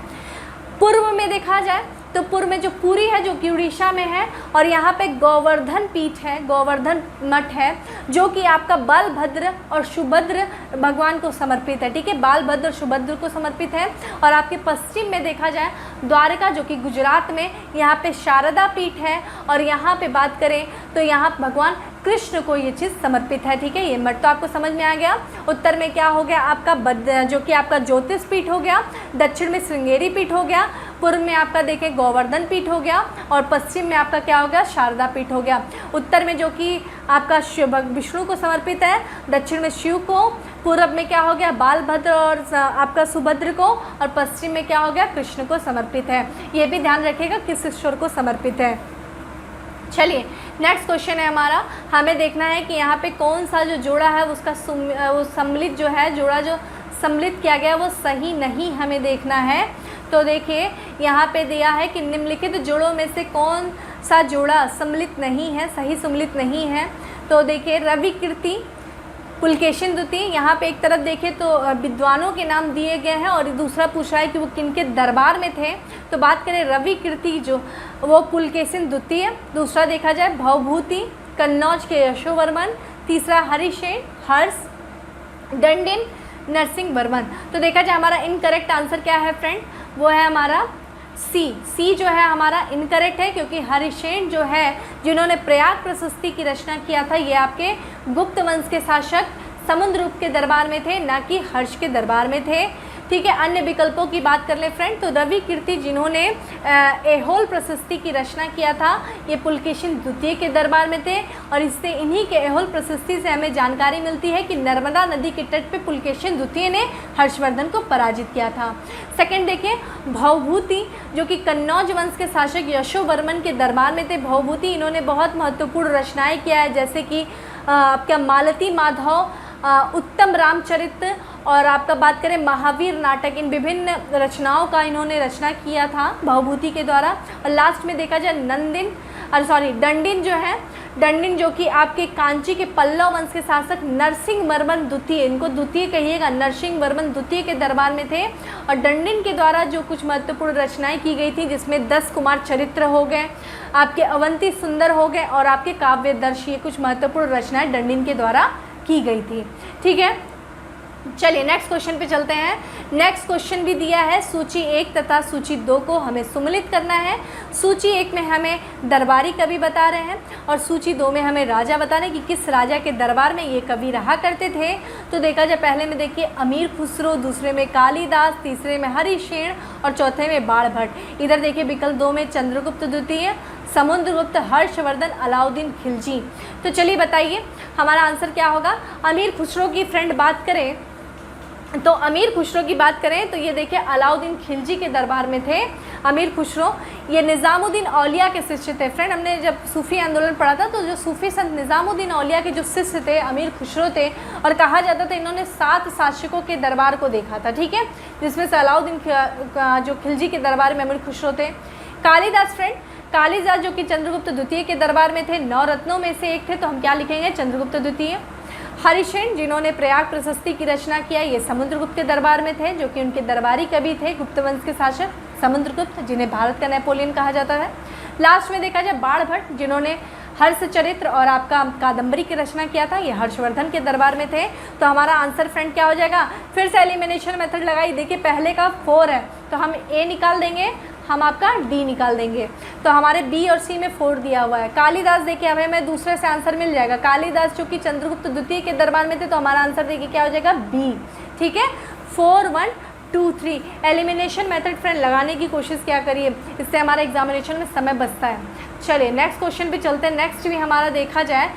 पूर्व में देखा जाए तो पूर्व में जो पुरी है, जो कि उड़ीसा में है, और यहाँ पे गोवर्धन पीठ है, गोवर्धन मठ है, जो कि आपका बालभद्र और सुभद्र भगवान को समर्पित है। ठीक है, बालभद्र और सुभद्र को समर्पित है। और आपके पश्चिम में देखा जाए द्वारका, जो कि गुजरात में, यहाँ पे शारदा पीठ है। और यहाँ पे बात करें तो यहाँ भगवान कृष्ण को ये चीज़ समर्पित है। ठीक है, ये मठ तो आपको समझ में आ गया। उत्तर में क्या हो गया आपका जो कि आपका ज्योतिष पीठ हो गया, दक्षिण में श्रृंगेरी पीठ हो गया, पूर्व में आपका देखें गोवर्धन पीठ हो गया और पश्चिम में आपका क्या हो गया शारदा पीठ हो गया। उत्तर में जो कि आपका विष्णु को समर्पित है, दक्षिण में शिव को, पूर्व में क्या हो गया बालभद्र और आपका सुभद्र को, और पश्चिम में क्या हो गया कृष्ण को समर्पित है। ये भी ध्यान रखिएगा किस ईश्वर को समर्पित है। चलिए नेक्स्ट क्वेश्चन है हमारा, हमें देखना है कि यहाँ पे कौन सा जो जोड़ा है उसका वो सम्मिलित जो है जोड़ा जो सम्मिलित किया गया वो सही नहीं हमें देखना है। तो देखिए यहाँ पे दिया है कि निम्नलिखित जोड़ों में से कौन सा जोड़ा सम्मिलित नहीं है, सही सम्मिलित नहीं है। तो देखिए रवि कीर्ति पुलकेशिन द्वितीय, यहाँ पे एक तरफ देखें तो विद्वानों के नाम दिए गए हैं और दूसरा पूछा है कि वो किनके दरबार में थे। तो बात करें रवि कीर्ति जो वो पुलकेशिन द्वितीय, दूसरा देखा जाए भवभूति कन्नौज के यशोवर्मन, तीसरा हरिशेन हर्ष दंडिन नरसिंह वर्मन। तो देखा जाए हमारा इनकरेक्ट आंसर क्या है फ्रेंड, वो है हमारा सी जो है हमारा इनकरेक्ट है, क्योंकि हरिशेन जो है जिन्होंने प्रयाग प्रशस्ति की रचना किया था ये आपके गुप्त वंश के शासक समुद्रगुप्त के दरबार में थे, ना कि हर्ष के दरबार में थे। ठीक है, अन्य विकल्पों की बात कर ले फ्रेंड, तो रवि कीर्ति जिन्होंने ऐहोल प्रशस्ति की रचना किया था ये पुलकेशिन द्वितीय के दरबार में थे, और इससे इन्हीं के ऐहोल प्रशस्ति से हमें जानकारी मिलती है कि नर्मदा नदी के तट पे पुलकेशिन द्वितीय ने हर्षवर्धन को पराजित किया था। सेकंड देखिए भवभूति जो कि कन्नौज वंश के शासक यशोवर्मन के दरबार में थे। भवभूति इन्होंने बहुत महत्वपूर्ण रचनाएँ किया है, जैसे कि आपका मालती माधव, उत्तम रामचरित और आपका बात करें महावीर नाटक, इन विभिन्न रचनाओं का इन्होंने रचना किया था भवभूति के द्वारा। और लास्ट में देखा जाए दंडिन जो है, दंडिन जो कि आपके कांची के पल्लव वंश के शासक नरसिंह वर्मन द्वितीय, इनको द्वितीय कहिएगा, नरसिंह वर्मन द्वितीय के दरबार में थे। और दंडिन के द्वारा जो कुछ महत्वपूर्ण रचनाएं की गई थी जिसमें 10 कुमार चरित्र हो गए, आपके अवंती सुंदर हो गए और आपके काव्यदर्शी, ये कुछ महत्वपूर्ण रचनाएं दंडिन के द्वारा की गई थी। ठीक है, चलिए नेक्स्ट क्वेश्चन पे चलते हैं। नेक्स्ट क्वेश्चन भी दिया है सूची 1 तथा सूची 2 को हमें सम्मिलित करना है। सूची 1 में हमें दरबारी कवि बता रहे हैं और सूची 2 में हमें राजा बता रहे हैं कि किस राजा के दरबार में ये कवि रहा करते थे। तो देखा जाए पहले में देखिए अमीर खुसरो, दूसरे में कालिदास, तीसरे में हरिशेन और चौथे में बाणभट्ट। इधर देखिए विकल्प 2 में चंद्रगुप्त द्वितीय, समुद्रगुप्त, हर्षवर्धन, अलाउद्दीन खिलजी। तो चलिए बताइए हमारा आंसर क्या होगा। अमीर खुसरो की फ्रेंड बात करें तो अमीर खुसरो की बात करें तो ये देखिए अलाउद्दीन खिलजी के दरबार में थे अमीर खुसरो। ये निज़ामुद्दीन औलिया के शिष्य थे फ्रेंड। हमने जब सूफ़ी आंदोलन पढ़ा था तो जो सूफ़ी संत निज़ामुद्दीन औलिया के जो शिष्य थे अमीर खुसरो थे, और कहा जाता था इन्होंने 7 शासकों के दरबार को देखा था। ठीक है, जिसमें से अलाउद्दीन जो खिलजी के दरबार में अमीर खुसरो थे। कालिदास फ्रेंड, कालिदास जो कि चंद्रगुप्त द्वितीय के दरबार में थे, 9 रत्नों में से एक थे, तो हम क्या लिखेंगे चंद्रगुप्त द्वितीय। हरिशेन जिन्होंने प्रयाग प्रशस्ति की रचना किया ये समुद्रगुप्त के दरबार में थे, जो कि उनके दरबारी कवि थे, गुप्त वंश के शासक समुद्रगुप्त, जिन्हें भारत का नेपोलियन कहा जाता है। लास्ट में देखा जाए बाणभट्ट जिन्होंने हर्षचरित्र और आपका कादम्बरी की रचना किया था, ये हर्षवर्धन के दरबार में थे। तो हमारा आंसर फ्रेंड क्या हो जाएगा, फिर से एलिमिनेशन मेथड लगाई। देखिए पहले का 4 है तो हम ए निकाल देंगे, हम आपका डी निकाल देंगे। तो हमारे बी और सी में 4 दिया हुआ है। कालिदास देखिए अब हमें दूसरे से आंसर मिल जाएगा। कालिदास जो कि चंद्रगुप्त द्वितीय के दरबार में थे, तो हमारा आंसर देखिए क्या हो जाएगा बी। ठीक है, 4 1 2 3 एलिमिनेशन मेथड फ्रेंड लगाने की कोशिश क्या करिए, इससे हमारा एग्जामिनेशन में समय बचता है। चलिए नेक्स्ट क्वेश्चन पे चलते हैं। नेक्स्ट भी हमारा देखा जाए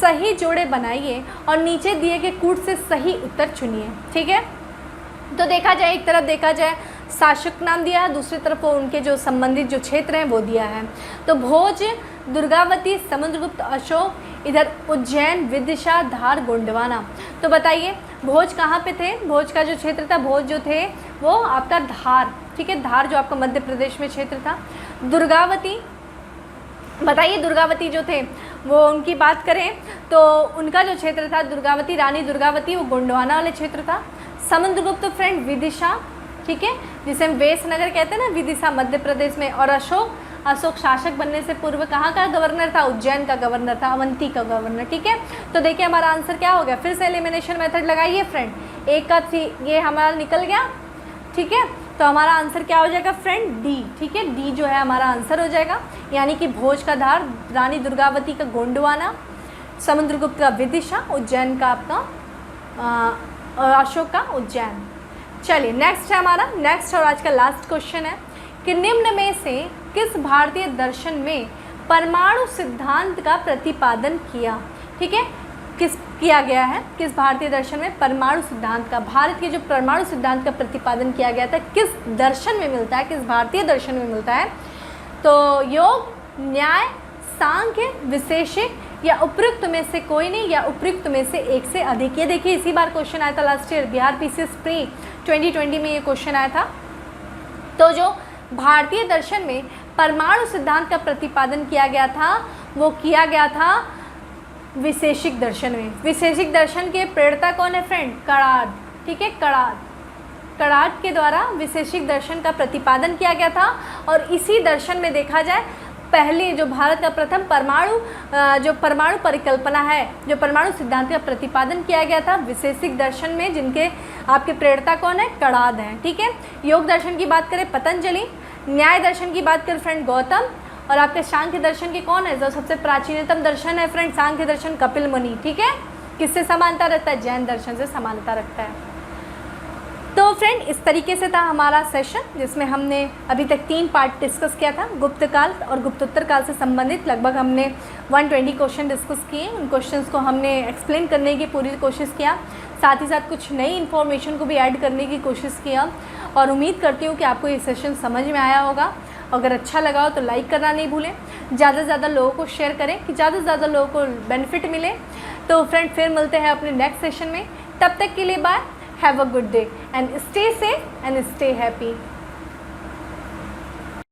सही जोड़े बनाइए और नीचे दिए गए कूट से सही उत्तर चुनिए। ठीक है, तो देखा जाए एक तरफ देखा जाए शासक नाम दिया है, दूसरी तरफ उनके जो संबंधित जो क्षेत्र हैं वो दिया है। तो भोज, दुर्गावती, समुद्रगुप्त, अशोक, इधर उज्जैन, विदिशा, धार, गोंडवाना। तो बताइए भोज कहाँ पे थे। भोज का जो क्षेत्र था, भोज जो थे वो आपका धार। ठीक है, धार जो आपका मध्य प्रदेश में क्षेत्र था। दुर्गावती, बताइए दुर्गावती जो थे वो उनकी बात करें तो उनका जो क्षेत्र था दुर्गावती, रानी दुर्गावती, वो गोंडवाना वाले क्षेत्र था। समुद्रगुप्त फ्रेंड विदिशा, ठीक है, जिसे हम वेसनगर कहते हैं ना, विदिशा मध्य प्रदेश में। और अशोक शासक बनने से पूर्व कहाँ का गवर्नर था, उज्जैन का गवर्नर था, अवंती का गवर्नर। ठीक है, तो देखिए हमारा आंसर क्या हो गया, फिर से एलिमिनेशन मेथड लगाइए फ्रेंड। एक का 3 ये हमारा निकल गया। ठीक है, तो हमारा आंसर क्या हो जाएगा फ्रेंड डी। ठीक है, डी जो है हमारा आंसर हो जाएगा, यानी कि भोज का धार, रानी दुर्गावती का गोंडवाना, समुद्रगुप्त का विदिशा, उज्जैन का आपका अशोक का उज्जैन। चलिए नेक्स्ट है हमारा, नेक्स्ट और आज का लास्ट क्वेश्चन है कि निम्न में से किस भारतीय दर्शन में परमाणु सिद्धांत का प्रतिपादन किया। ठीक है, किस किया गया है, किस भारतीय दर्शन में परमाणु सिद्धांत का, भारत के जो परमाणु सिद्धांत का प्रतिपादन किया गया था किस दर्शन में मिलता है, किस भारतीय दर्शन में मिलता है। तो योग, न्याय, सांख्य, विशेषिक या उपयुक्त में से कोई नहीं या उपयुक्त में से एक से अधिक। ये देखिए इसी बार क्वेश्चन आया था last year, Bihar PCS pre 2020 में ये क्वेश्चन आया था। तो जो भारतीय दर्शन में परमाणु सिद्धांत का प्रतिपादन किया गया था वो किया गया था विशेषिक दर्शन में। विशेषिक दर्शन के प्रेरणा कौन है फ्रेंड? कणाद। ठीक है, कणाद के द्वारा विशेषिक दर्शन का प्रतिपादन किया गया था। और इसी दर्शन में देखा जाए पहले जो भारत का प्रथम जो परमाणु परिकल्पना है, जो परमाणु सिद्धांत का प्रतिपादन किया गया था विशेषिक दर्शन में, जिनके आपके प्रेरणा कौन है? कणाद हैं। ठीक है, योग दर्शन की बात करें पतंजलि, न्याय दर्शन की बात करें फ्रेंड गौतम, और आपके सांख्य दर्शन के कौन है? जो सबसे प्राचीनतम दर्शन है फ्रेंड सांख्य दर्शन कपिल मुनि। ठीक है, किससे समानता रखता है? जैन दर्शन से समानता रखता है। तो फ्रेंड इस तरीके से था हमारा सेशन, जिसमें हमने अभी तक 3 पार्ट डिस्कस किया था। गुप्त काल और गुप्तोत्तर काल से संबंधित लगभग हमने 120 क्वेश्चन डिस्कस किए। उन क्वेश्चंस को हमने एक्सप्लेन करने की पूरी कोशिश किया, साथ ही साथ कुछ नई इन्फॉर्मेशन को भी ऐड करने की कोशिश किया। और उम्मीद करती हूँ कि आपको ये सेशन समझ में आया होगा। अगर अच्छा लगा हो तो लाइक करना नहीं भूलें, ज़्यादा से ज़्यादा लोगों को शेयर करें कि ज़्यादा से ज़्यादा लोगों को बेनिफिट मिले। तो फ्रेंड फिर मिलते हैं अपने नेक्स्ट सेशन में, तब तक के लिए bye, have a good day and stay safe and stay happy.